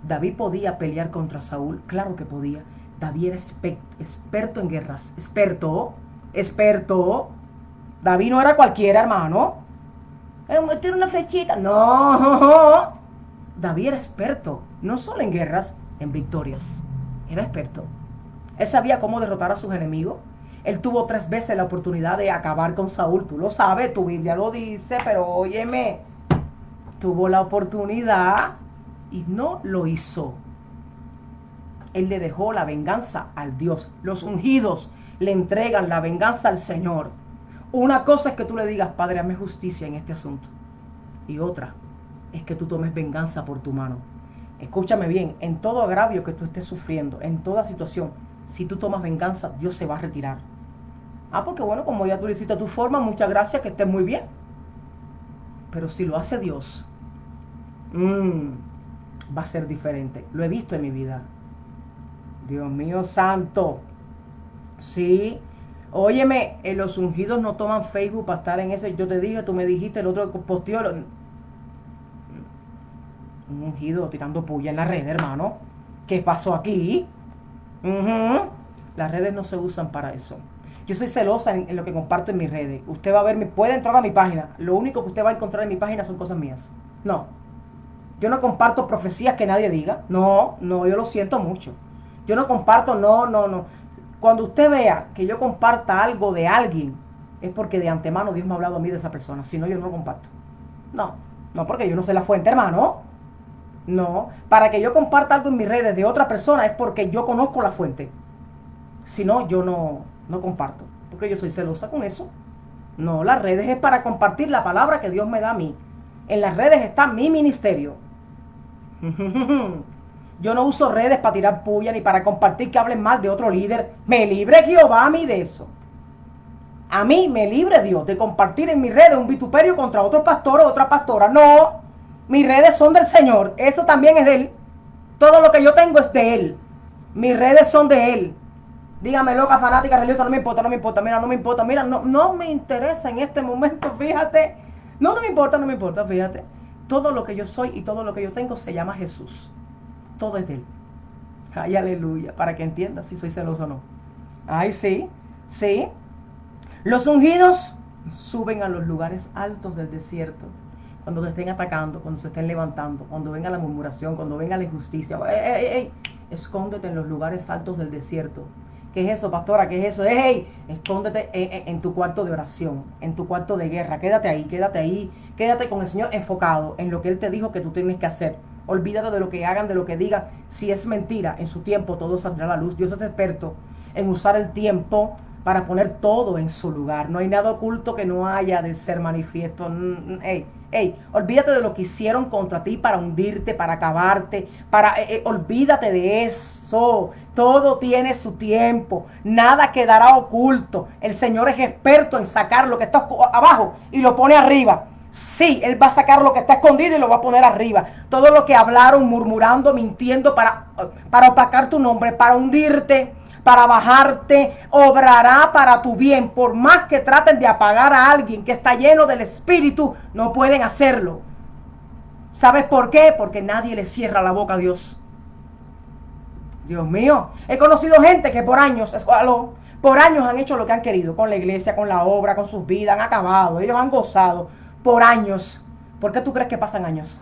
David podía pelear contra Saúl. Claro que podía. David era experto en guerras. Experto. David no era cualquiera, hermano. Tiene una flechita. No. David era experto. No solo en guerras, en victorias. Era experto. Él sabía cómo derrotar a sus enemigos. Él tuvo 3 veces la oportunidad de acabar con Saúl. Tú lo sabes, tu Biblia lo dice, pero óyeme. Tuvo la oportunidad y no lo hizo. Él le dejó la venganza al Dios. Los ungidos le entregan la venganza al Señor. Una cosa es que tú le digas, Padre, hazme justicia en este asunto. Y otra es que tú tomes venganza por tu mano. Escúchame bien, en todo agravio que tú estés sufriendo, en toda situación, si tú tomas venganza, Dios se va a retirar. Porque bueno, como ya tú le hiciste a tu forma, muchas gracias, que estés muy bien. Pero si lo hace Dios, va a ser diferente. Lo he visto en mi vida. Dios mío santo. Sí. Óyeme, los ungidos no toman Facebook para estar en ese. Yo te dije, tú me dijiste, el otro posteó. Un ungido tirando puya en la red, hermano. ¿Qué pasó aquí? Las redes no se usan para eso. Yo soy celosa en lo que comparto en mis redes. Usted va a ver, puede entrar a mi página. Lo único que usted va a encontrar en mi página son cosas mías. No. Yo no comparto profecías que nadie diga. No, yo lo siento mucho. Yo no comparto, no. Cuando usted vea que yo comparta algo de alguien, es porque de antemano Dios me ha hablado a mí de esa persona. Si no, yo no lo comparto. No, porque yo no sé la fuente, hermano. No, para que yo comparta algo en mis redes de otra persona es porque yo conozco la fuente. Si no, yo no comparto. Porque yo soy celosa con eso. No, las redes es para compartir la palabra que Dios me da a mí. En las redes está mi ministerio. Yo no uso redes para tirar puya ni para compartir que hablen mal de otro líder. Me libre Jehová a mí de eso. A mí me libre Dios de compartir en mis redes un vituperio contra otro pastor o otra pastora. No, mis redes son del Señor. Eso también es de Él. Todo lo que yo tengo es de Él. Mis redes son de Él. Dígame, loca, fanática, religiosa, no me importa. Mira, no me importa. Mira, no me interesa en este momento, fíjate. No me importa, fíjate. Todo lo que yo soy y todo lo que yo tengo se llama Jesús. Todo es de Él. Ay, aleluya, para que entiendas si soy celoso o no. Ay, sí. Los ungidos suben a los lugares altos del desierto. Cuando te estén atacando, cuando se estén levantando, cuando venga la murmuración, cuando venga la injusticia. Escóndete en los lugares altos del desierto. ¿Qué es eso, pastora? ¿Qué es eso? Escóndete en tu cuarto de oración, en tu cuarto de guerra. Quédate ahí. Quédate con el Señor enfocado en lo que Él te dijo que tú tienes que hacer. Olvídate de lo que hagan, de lo que digan. Si es mentira, en su tiempo todo saldrá a la luz. Dios es experto en usar el tiempo para poner todo en su lugar. No hay nada oculto que no haya de ser manifiesto. Olvídate de lo que hicieron contra ti para hundirte, para acabarte, olvídate de eso. Todo tiene su tiempo. Nada quedará oculto. El Señor es experto en sacar lo que está abajo y lo pone arriba. Sí, Él va a sacar lo que está escondido y lo va a poner arriba. Todo lo que hablaron, murmurando, mintiendo para opacar tu nombre, para hundirte, para bajarte, obrará para tu bien. Por más que traten de apagar a alguien que está lleno del Espíritu, no pueden hacerlo. ¿Sabes por qué? Porque nadie le cierra la boca a Dios. Dios mío, he conocido gente que por años han hecho lo que han querido con la iglesia, con la obra, con sus vidas, han acabado, ellos han gozado por años. ¿Por qué tú crees que pasan años?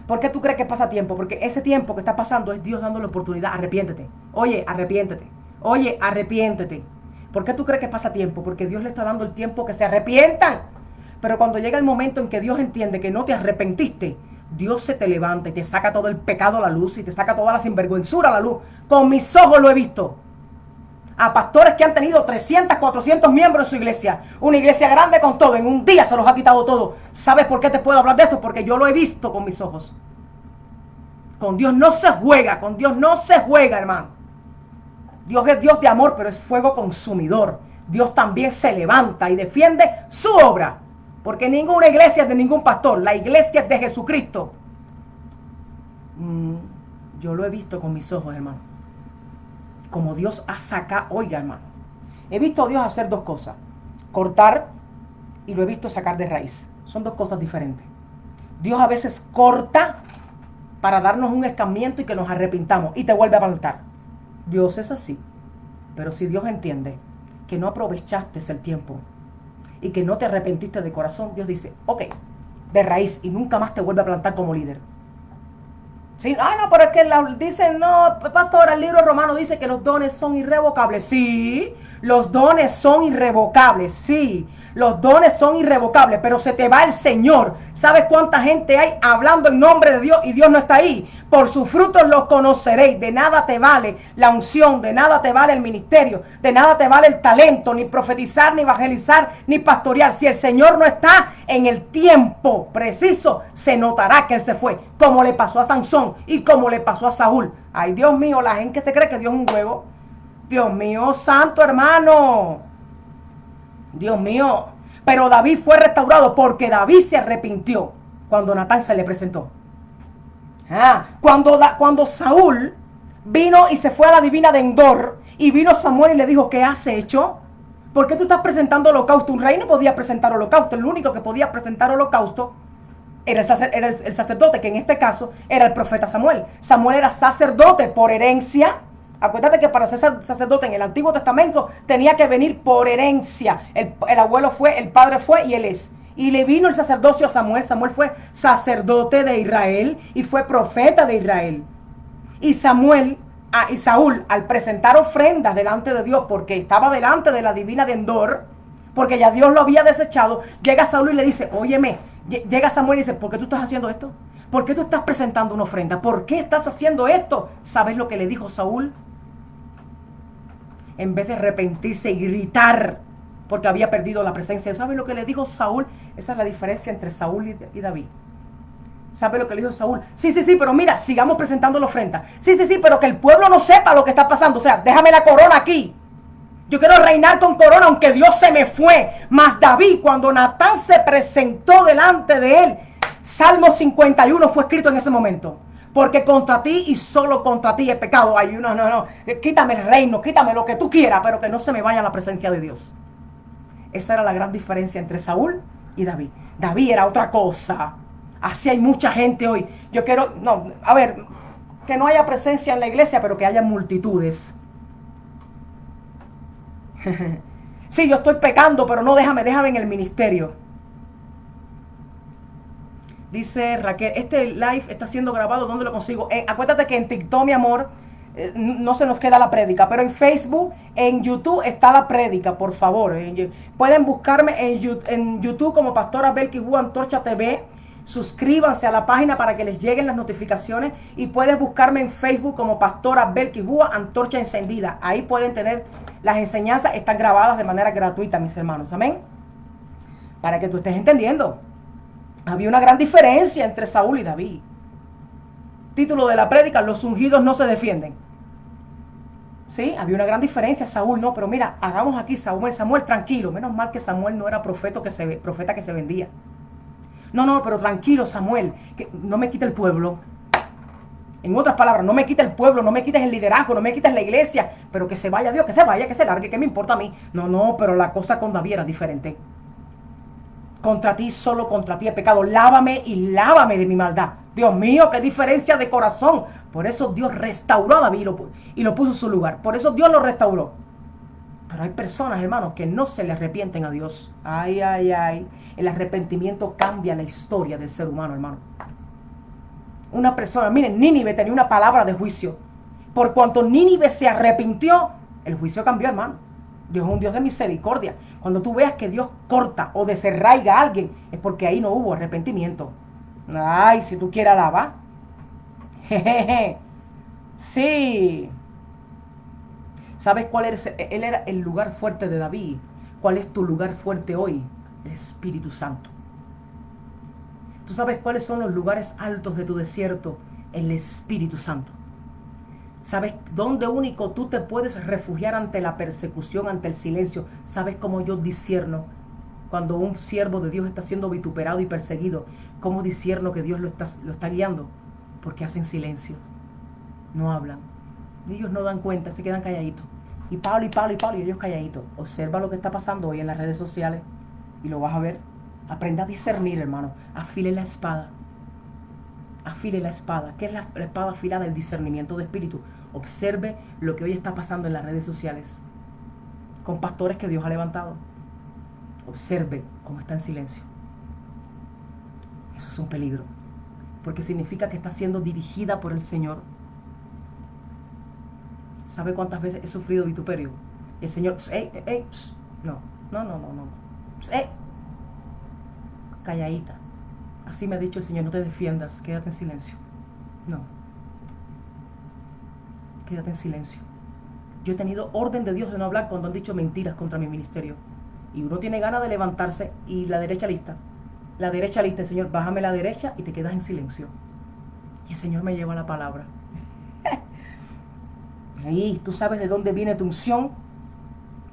¿Por qué tú crees que pasa tiempo? Porque ese tiempo que está pasando es Dios dando la oportunidad. Arrepiéntete. Oye, arrepiéntete. ¿Por qué tú crees que pasa tiempo? Porque Dios le está dando el tiempo que se arrepientan. Pero cuando llega el momento en que Dios entiende que no te arrepentiste, Dios se te levanta y te saca todo el pecado a la luz y te saca toda la sinvergüenzura a la luz. Con mis ojos lo he visto. A pastores que han tenido 300, 400 miembros en su iglesia. Una iglesia grande con todo. En un día se los ha quitado todo. ¿Sabes por qué te puedo hablar de eso? Porque yo lo he visto con mis ojos. Con Dios no se juega. Con Dios no se juega, hermano. Dios es Dios de amor, pero es fuego consumidor. Dios también se levanta y defiende su obra. Porque ninguna iglesia es de ningún pastor. La iglesia es de Jesucristo. Yo lo he visto con mis ojos, hermano. Como Dios ha sacado, oiga, hermano, he visto a Dios hacer dos cosas: cortar, y lo he visto sacar de raíz. Son dos cosas diferentes. Dios a veces corta para darnos un escarmiento y que nos arrepintamos y te vuelve a plantar. Dios es así. Pero si Dios entiende que no aprovechaste el tiempo y que no te arrepentiste de corazón, Dios dice, ok, de raíz, y nunca más te vuelve a plantar como líder. Sí, no, pero es que dicen, no, pastor, el libro romano dice que los dones son irrevocables. Sí, los dones son irrevocables, sí. Los dones son irrevocables, pero se te va el Señor. ¿Sabes cuánta gente hay hablando en nombre de Dios y Dios no está ahí? Por sus frutos los conoceréis. De nada te vale la unción, de nada te vale el ministerio, de nada te vale el talento, ni profetizar, ni evangelizar, ni pastorear. Si el Señor no está en el tiempo preciso, se notará que Él se fue, como le pasó a Sansón y como le pasó a Saúl. Ay, Dios mío, la gente que se cree que Dios es un huevo. Dios mío, santo hermano. Dios mío, pero David fue restaurado porque David se arrepintió cuando Natán se le presentó. Cuando Saúl vino y se fue a la divina de Endor y vino Samuel y le dijo, ¿qué has hecho? ¿Por qué tú estás presentando holocausto? Un rey no podía presentar holocausto. El único que podía presentar holocausto era el sacerdote, que en este caso era el profeta Samuel. Samuel era sacerdote por herencia. Acuérdate que para ser sacerdote en el Antiguo Testamento tenía que venir por herencia. El abuelo fue, el padre fue y él es. Y le vino el sacerdocio a Samuel. Samuel fue sacerdote de Israel y fue profeta de Israel. Y Samuel y Saúl, al presentar ofrendas delante de Dios, porque estaba delante de la divina de Endor, porque ya Dios lo había desechado, llega Saúl y le dice, óyeme, llega Samuel y dice, ¿por qué tú estás haciendo esto? ¿Por qué tú estás presentando una ofrenda? ¿Por qué estás haciendo esto? ¿Sabes lo que le dijo Saúl? En vez de arrepentirse y gritar, porque había perdido la presencia, ¿sabes lo que le dijo Saúl? Esa es la diferencia entre Saúl y David. ¿Sabe lo que le dijo Saúl? Sí, pero mira, sigamos presentando la ofrenda. Sí, pero que el pueblo no sepa lo que está pasando. O sea, déjame la corona aquí. Yo quiero reinar con corona, aunque Dios se me fue. Mas David, cuando Natán se presentó delante de él, Salmo 51 fue escrito en ese momento. Porque contra ti y solo contra ti he pecado. Ay, no. Quítame el reino, quítame lo que tú quieras, pero que no se me vaya la presencia de Dios. Esa era la gran diferencia entre Saúl y David. David era otra cosa. Así hay mucha gente hoy. Yo quiero, que no haya presencia en la iglesia, pero que haya multitudes. Sí, yo estoy pecando, pero no, déjame en el ministerio. Dice Raquel, este live está siendo grabado, ¿dónde lo consigo? Acuérdate que en TikTok, mi amor, no se nos queda la prédica, pero en Facebook, en YouTube está la prédica, por favor. Pueden buscarme en YouTube como Pastora Belkis Hua Antorcha TV. Suscríbanse a la página para que les lleguen las notificaciones y puedes buscarme en Facebook como Pastora Belkis Hua Antorcha Encendida. Ahí pueden tener las enseñanzas, están grabadas de manera gratuita, mis hermanos. Amén. Para que tú estés entendiendo. Había una gran diferencia entre Saúl y David. Título de la prédica: los ungidos no se defienden. Sí, había una gran diferencia. Saúl no, pero mira, hagamos aquí Samuel tranquilo. Menos mal que Samuel no era profeta que se vendía. No, pero tranquilo, Samuel, que no me quite el pueblo. En otras palabras, no me quite el pueblo, no me quites el liderazgo, no me quites la iglesia, pero que se vaya Dios, que se vaya, que se largue, ¿qué me importa a mí? No, pero la cosa con David era diferente. Contra ti, solo contra ti he pecado. Lávame y lávame de mi maldad. Dios mío, qué diferencia de corazón. Por eso Dios restauró a David y lo puso en su lugar. Por eso Dios lo restauró. Pero hay personas, hermanos, que no se le arrepienten a Dios. Ay. El arrepentimiento cambia la historia del ser humano, hermano. Una persona, miren, Nínive tenía una palabra de juicio. Por cuanto Nínive se arrepintió, el juicio cambió, hermano. Dios es un Dios de misericordia. Cuando tú veas que Dios corta o desarraiga a alguien, es porque ahí no hubo arrepentimiento. Ay, si tú quieres alabar. Jejeje. Sí. ¿Sabes cuál es? Él era el lugar fuerte de David. ¿Cuál es tu lugar fuerte hoy? El Espíritu Santo. ¿Tú sabes cuáles son los lugares altos de tu desierto? El Espíritu Santo. ¿Sabes dónde único tú te puedes refugiar ante la persecución, ante el silencio? ¿Sabes cómo yo discierno cuando un siervo de Dios está siendo vituperado y perseguido? ¿Cómo discierno que Dios lo está guiando? Porque hacen silencio. No hablan. Ellos no dan cuenta, se quedan calladitos. Y Pablo, y ellos calladitos. Observa lo que está pasando hoy en las redes sociales y lo vas a ver. Aprenda a discernir, hermano. Afile la espada. Afile la espada. ¿Qué es la espada afilada? El discernimiento de espíritu. Observe lo que hoy está pasando en las redes sociales con pastores que Dios ha levantado. Observe cómo está en silencio. Eso es un peligro, porque significa que está siendo dirigida por el Señor. ¿Sabe cuántas veces he sufrido vituperio? El Señor, no. Calladita. Así me ha dicho el Señor, no te defiendas, quédate en silencio. No. Quédate en silencio. Yo he tenido orden de Dios de no hablar cuando han dicho mentiras contra mi ministerio. Y uno tiene ganas de levantarse y la derecha lista. La derecha lista, el Señor, bájame la derecha y te quedas en silencio. Y el Señor me lleva la palabra. Ahí, ¿tú sabes de dónde viene tu unción?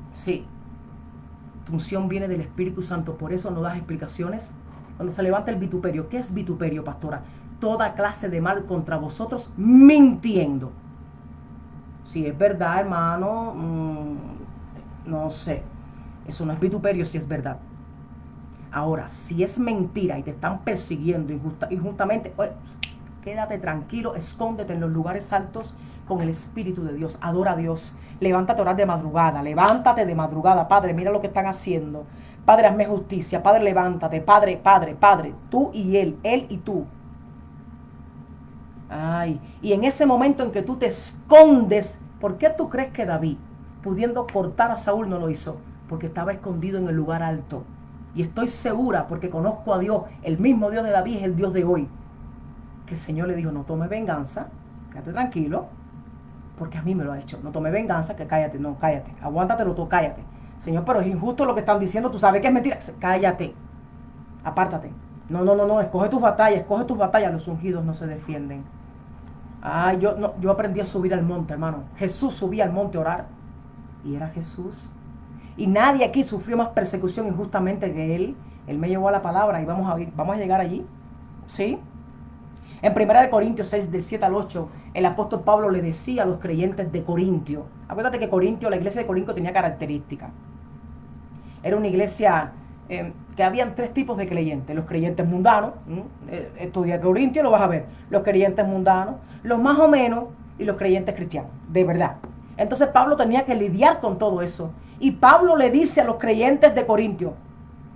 Sí. Tu unción viene del Espíritu Santo, por eso no das explicaciones. Cuando se levanta el vituperio, ¿qué es vituperio, pastora? Toda clase de mal contra vosotros, mintiendo. Si es verdad, hermano, no sé. Eso no es vituperio si es verdad. Ahora, si es mentira y te están persiguiendo injustamente, quédate tranquilo, escóndete en los lugares altos con el Espíritu de Dios. Adora a Dios. Levántate a orar de madrugada. Levántate de madrugada. Padre, mira lo que están haciendo. Padre, hazme justicia. Padre, levántate. Padre. Tú y él y tú. Ay, y en ese momento en que tú te escondes, ¿por qué tú crees que David, pudiendo cortar a Saúl, no lo hizo? Porque estaba escondido en el lugar alto. Y estoy segura, porque conozco a Dios, el mismo Dios de David es el Dios de hoy, que el Señor le dijo, no tome venganza, quédate tranquilo, porque a mí me lo ha hecho. No tome venganza, que cállate, no, cállate, aguántatelo tú, cállate. Señor, pero es injusto lo que están diciendo, tú sabes que es mentira. Cállate, apártate. No, escoge tus batallas, los ungidos no se defienden. Ay, yo aprendí a subir al monte, hermano. Jesús subía al monte a orar, y era Jesús. Y nadie aquí sufrió más persecución injustamente que él. Él me llevó a la palabra y vamos a llegar allí. ¿Sí? En 1 Corintios 6, del 7 al 8, el apóstol Pablo le decía a los creyentes de Corintio. Acuérdate que la iglesia de Corinto tenía características. Era una iglesia que habían 3 tipos de creyentes. Los creyentes mundanos, estudia Corintio, lo vas a ver. Los creyentes mundanos, los más o menos, y los creyentes cristianos, de verdad. Entonces Pablo tenía que lidiar con todo eso. Y Pablo le dice a los creyentes de Corintio,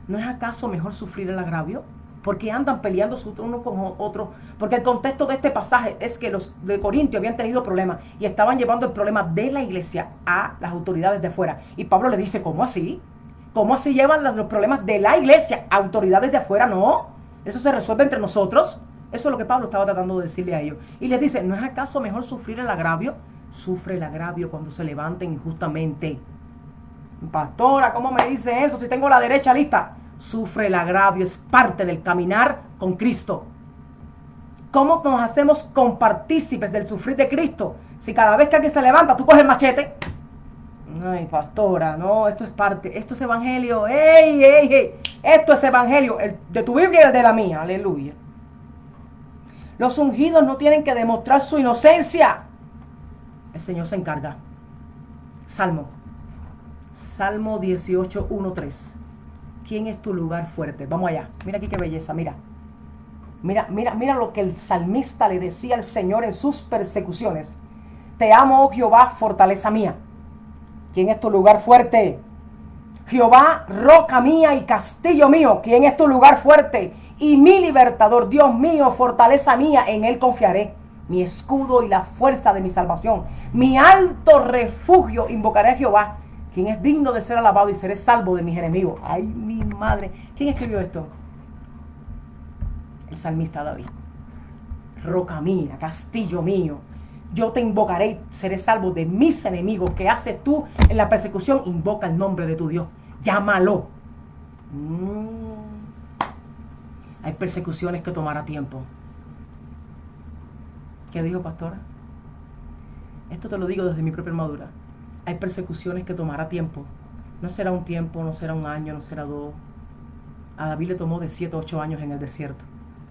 ¿no es acaso mejor sufrir el agravio? Porque andan peleando uno con otro. Porque el contexto de este pasaje es que los de Corintio habían tenido problemas y estaban llevando el problema de la iglesia a las autoridades de afuera. Y Pablo le dice, ¿cómo así? ¿Cómo así llevan los problemas de la iglesia a autoridades de afuera? No, eso se resuelve entre nosotros. Eso es lo que Pablo estaba tratando de decirle a ellos. Y les dice, ¿no es acaso mejor sufrir el agravio? Sufre el agravio cuando se levanten injustamente. Pastora, ¿cómo me dice eso si tengo la derecha lista? Sufre el agravio, es parte del caminar con Cristo. ¿Cómo nos hacemos compartícipes del sufrir de Cristo? Si cada vez que alguien se levanta, tú coges el machete. Ay, pastora, no, esto es parte, esto es evangelio. ¡Ey! Esto es evangelio, el de tu Biblia y el de la mía, aleluya. Los ungidos no tienen que demostrar su inocencia. El Señor se encarga. Salmo 18, 1, 3. ¿Quién es tu lugar fuerte? Vamos allá. Mira aquí qué belleza, mira. Mira lo que el salmista le decía al Señor en sus persecuciones. Te amo, oh Jehová, fortaleza mía. ¿Quién es tu lugar fuerte? Jehová, roca mía y castillo mío. ¿Quién es tu lugar fuerte? Y mi libertador, Dios mío, fortaleza mía, en él confiaré. Mi escudo y la fuerza de mi salvación. Mi alto refugio, invocaré a Jehová. ¿Quién es digno de ser alabado y seré salvo de mis enemigos? ¡Ay, mi madre! ¿Quién escribió esto? El salmista David. Roca mía, castillo mío. Yo te invocaré y seré salvo de mis enemigos. ¿Qué haces tú en la persecución? Invoca el nombre de tu Dios. Llámalo. Hay persecuciones que tomará tiempo. ¿Qué dijo, pastora? Esto te lo digo desde mi propia armadura. Hay persecuciones que tomará tiempo. No será un tiempo, no será un año, no será 2. A David le tomó de 7 a 8 años en el desierto.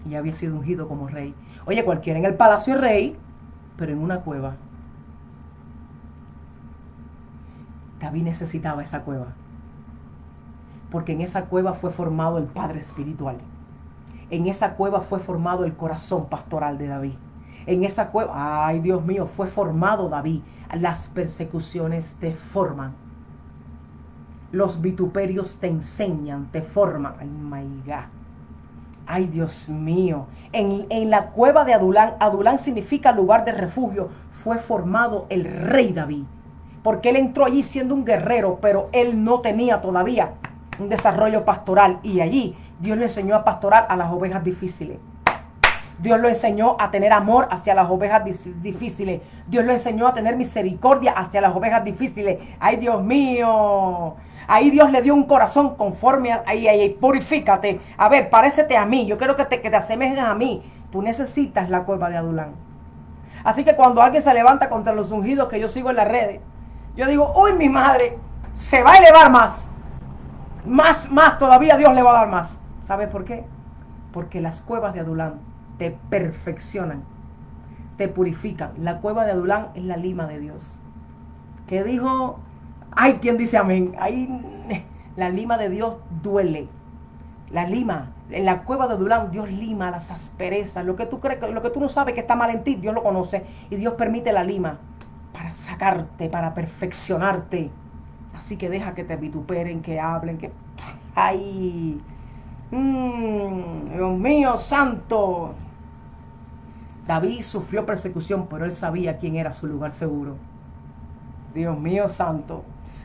Y ya había sido ungido como rey. Oye, cualquiera en el palacio es rey, pero en una cueva. David necesitaba esa cueva. Porque en esa cueva fue formado el padre espiritual. En esa cueva fue formado el corazón pastoral de David. En esa cueva, ay Dios mío, fue formado David. Las persecuciones te forman. Los vituperios te enseñan, te forman. Ay, my God. Ay, Dios mío. En la cueva de Adulán, Adulán significa lugar de refugio, fue formado el rey David. Porque él entró allí siendo un guerrero, pero él no tenía todavía un desarrollo pastoral. Y allí Dios le enseñó a pastorar a las ovejas difíciles. Dios lo enseñó a tener amor hacia las ovejas difíciles. Dios lo enseñó a tener misericordia hacia las ovejas difíciles. ¡Ay, Dios mío! Ahí Dios le dio un corazón conforme a... Ahí, purifícate. A ver, parécete a mí. Yo quiero que te asemejes a mí. Tú necesitas la cueva de Adulán. Así que cuando alguien se levanta contra los ungidos que yo sigo en las redes, yo digo, ¡uy, mi madre! Se va a elevar más. Más, todavía Dios le va a dar más. ¿Sabes por qué? Porque las cuevas de Adulán te perfeccionan, te purifican. La cueva de Adulán es la lima de Dios. ¿Qué dijo? Ay, ¿quién dice amén? Ay, la lima de Dios duele. La lima, en la cueva de Adulán, Dios lima las asperezas. Lo que tú crees, lo que tú no sabes que está mal en ti, Dios lo conoce. Y Dios permite la lima para sacarte, para perfeccionarte. Así que deja que te vituperen, que hablen, que... ¡Ay! Dios mío santo. David sufrió persecución, pero él sabía quién era su lugar seguro. Dios mío santo.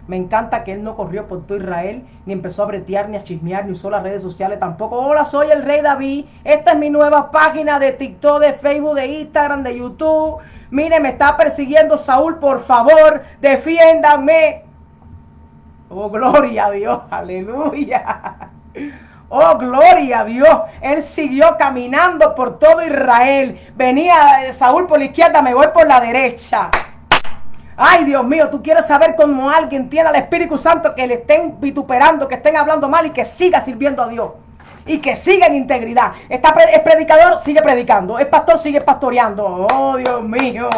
Me encanta que él no corrió por todo Israel, ni empezó a bretear, ni a chismear, ni usó las redes sociales tampoco. Hola, soy el Rey David. Esta es mi nueva página de TikTok, de Facebook, de Instagram, de YouTube. Mire, me está persiguiendo Saúl, por favor, defiéndanme. Oh, gloria a Dios, aleluya. Oh, gloria a Dios. Él siguió caminando por todo Israel. Venía Saúl por la izquierda, me voy por la derecha. Ay, Dios mío, tú quieres saber cómo alguien tiene al Espíritu Santo, que le estén vituperando, que estén hablando mal y que siga sirviendo a Dios. Y que siga en integridad. Es predicador, sigue predicando. Es pastor, sigue pastoreando. Oh, Dios mío.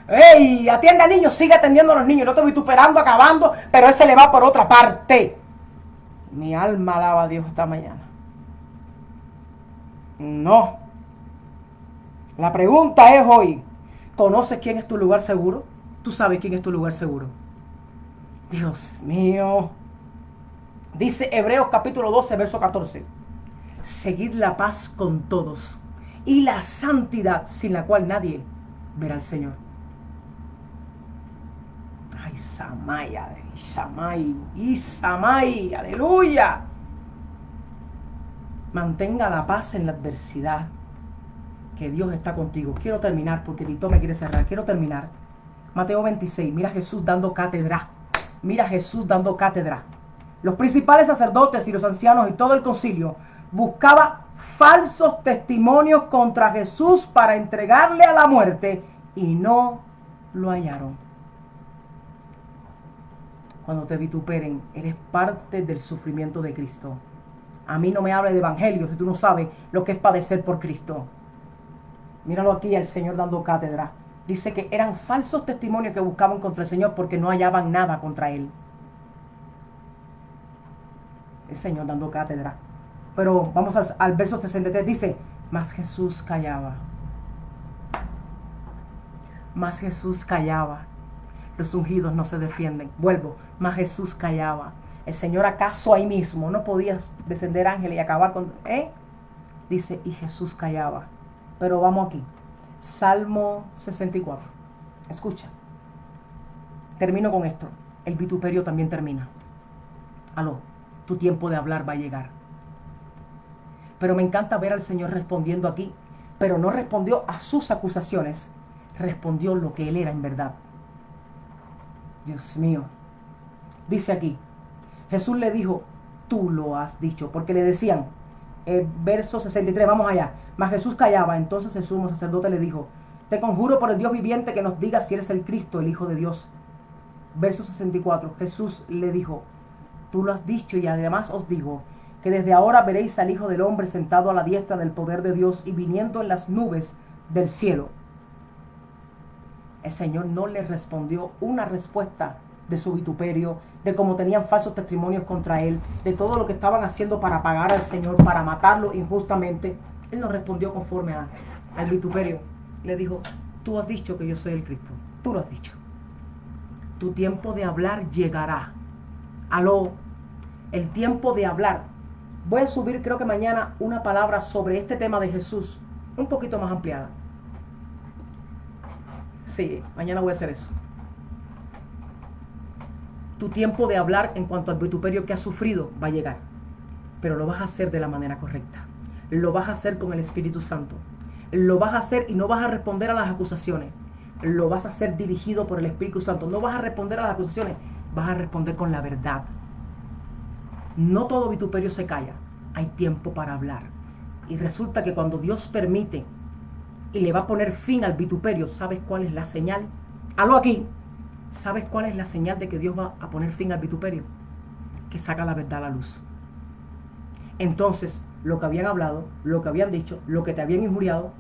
Ey, atiende a niños, sigue atendiendo a los niños. No estoy vituperando, acabando, pero ese le va por otra parte. Mi alma alaba a Dios esta mañana. No. La pregunta es hoy, ¿conoces quién es tu lugar seguro? Tú sabes quién es tu lugar seguro. Dios mío. Dice Hebreos capítulo 12, verso 14. Seguid la paz con todos y la santidad, sin la cual nadie verá al Señor. Ay, Samaya, Shamay, Isamay, aleluya. Mantenga la paz en la adversidad, que Dios está contigo. Quiero terminar porque Tito me quiere cerrar. Quiero terminar. Mateo 26, mira a Jesús dando cátedra. Mira a Jesús dando cátedra. Los principales sacerdotes y los ancianos y todo el concilio buscaba falsos testimonios contra Jesús para entregarle a la muerte y no lo hallaron. Cuando te vituperen, eres parte del sufrimiento de Cristo. A mí no me hable de evangelio si tú no sabes lo que es padecer por Cristo. Míralo aquí, el Señor dando cátedra. Dice que eran falsos testimonios que buscaban contra el Señor porque no hallaban nada contra Él. El Señor dando cátedra. Pero vamos al verso 63. Dice, mas Jesús callaba. Mas Jesús callaba. Los ungidos no se defienden. Vuelvo, mas Jesús callaba. El Señor acaso ahí mismo no podía descender ángeles y acabar con... Dice, y Jesús callaba. Pero vamos aquí. Salmo 64. Escucha. Termino con esto. El vituperio también termina. Aló, tu tiempo de hablar va a llegar. Pero me encanta ver al Señor respondiendo aquí. Pero no respondió a sus acusaciones. Respondió lo que Él era en verdad. Dios mío. Dice aquí. Jesús le dijo, tú lo has dicho. Porque le decían, verso 63, vamos allá. Mas Jesús callaba. Entonces el sumo sacerdote le dijo, te conjuro por el Dios viviente que nos digas si eres el Cristo, el Hijo de Dios. Verso 64, Jesús le dijo, tú lo has dicho y además os digo, que desde ahora veréis al Hijo del Hombre sentado a la diestra del poder de Dios y viniendo en las nubes del cielo. El Señor no le respondió una respuesta de su vituperio, de cómo tenían falsos testimonios contra Él, de todo lo que estaban haciendo para pagar al Señor, para matarlo injustamente. Él no respondió conforme al vituperio. Le dijo, tú has dicho que yo soy el Cristo. Tú lo has dicho. Tu tiempo de hablar llegará. Aló, el tiempo de hablar. Voy a subir, creo que mañana, una palabra sobre este tema de Jesús, un poquito más ampliada. Sí, mañana voy a hacer eso. Tu tiempo de hablar en cuanto al vituperio que has sufrido va a llegar. Pero lo vas a hacer de la manera correcta. Lo vas a hacer con el Espíritu Santo. Lo vas a hacer y no vas a responder a las acusaciones. Lo vas a hacer dirigido por el Espíritu Santo. No vas a responder a las acusaciones. Vas a responder con la verdad. No todo vituperio se calla. Hay tiempo para hablar. Y resulta que cuando Dios permite y le va a poner fin al vituperio, ¿sabes cuál es la señal? Aló aquí. ¿Sabes cuál es la señal de que Dios va a poner fin al vituperio? Que saca la verdad a la luz. Entonces, lo que habían hablado, lo que habían dicho, lo que te habían injuriado,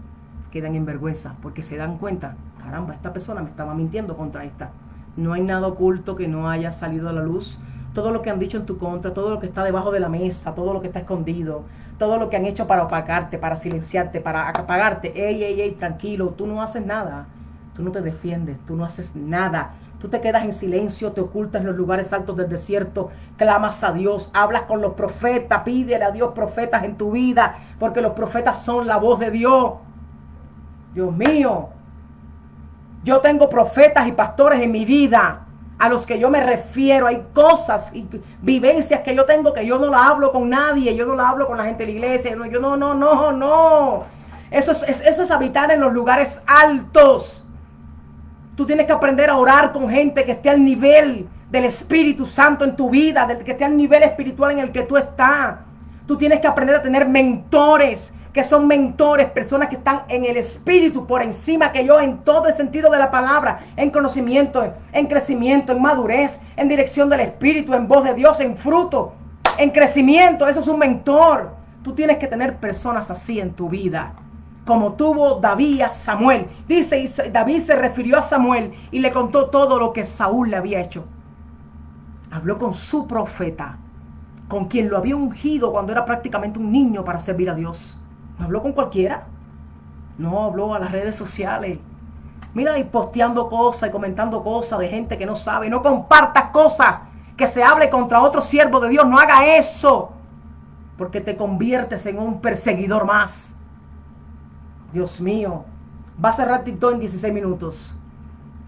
quedan en vergüenza porque se dan cuenta, caramba, esta persona me estaba mintiendo contra esta. No hay nada oculto que no haya salido a la luz. Todo lo que han dicho en tu contra, todo lo que está debajo de la mesa, todo lo que está escondido, todo lo que han hecho para opacarte, para silenciarte, para apagarte. Ey, tranquilo, tú no haces nada. Tú no te defiendes, tú no haces nada. Tú te quedas en silencio, te ocultas en los lugares altos del desierto, clamas a Dios, hablas con los profetas, pídele a Dios profetas en tu vida, porque los profetas son la voz de Dios. Dios mío, yo tengo profetas y pastores en mi vida a los que yo me refiero. Hay cosas y vivencias que yo tengo que yo no la hablo con nadie, yo no la hablo con la gente de la iglesia, no. Eso es habitar en los lugares altos. Tú tienes que aprender a orar con gente que esté al nivel del Espíritu Santo en tu vida, que esté al nivel espiritual en el que tú estás. Tú tienes que aprender a tener mentores, que son mentores, personas que están en el Espíritu por encima que yo en todo el sentido de la palabra, en conocimiento, en crecimiento, en madurez, en dirección del Espíritu, en voz de Dios, en fruto, en crecimiento. Eso es un mentor. Tú tienes que tener personas así en tu vida, como tuvo David a Samuel. Dice, y David se refirió a Samuel y le contó todo lo que Saúl le había hecho. Habló con su profeta, con quien lo había ungido cuando era prácticamente un niño para servir a Dios. No habló con cualquiera. No habló a las redes sociales. Mira, y posteando cosas y comentando cosas de gente que no sabe. No compartas cosas que se hable contra otro siervo de Dios. No haga eso, porque te conviertes en un perseguidor más. Dios mío, va a cerrar TikTok en 16 minutos.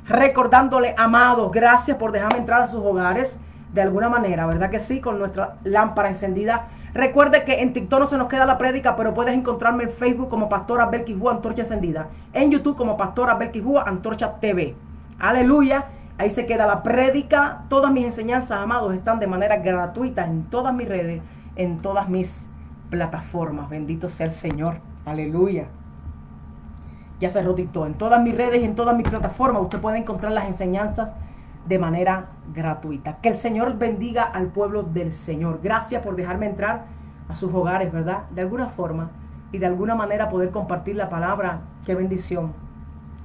Recordándole, amados, gracias por dejarme entrar a sus hogares de alguna manera, ¿verdad que sí? Con nuestra lámpara encendida. Recuerde que en TikTok no se nos queda la prédica, pero puedes encontrarme en Facebook como Pastora Belkis Júa, Antorcha Encendida. En YouTube como Pastora Belkis Júa, Antorcha TV. Aleluya. Ahí se queda la prédica. Todas mis enseñanzas, amados, están de manera gratuita en todas mis redes, en todas mis plataformas. Bendito sea el Señor. Aleluya. Ya cerró TikTok. En todas mis redes y en todas mis plataformas usted puede encontrar las enseñanzas de manera gratuita. Que el Señor bendiga al pueblo del Señor. Gracias por dejarme entrar a sus hogares, ¿verdad? De alguna forma y de alguna manera poder compartir la palabra. Qué bendición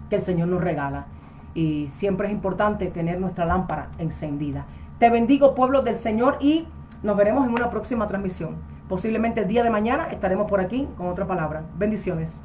que el Señor nos regala. Y siempre es importante tener nuestra lámpara encendida. Te bendigo, pueblo del Señor, y nos veremos en una próxima transmisión. Posiblemente el día de mañana estaremos por aquí con otra palabra. Bendiciones.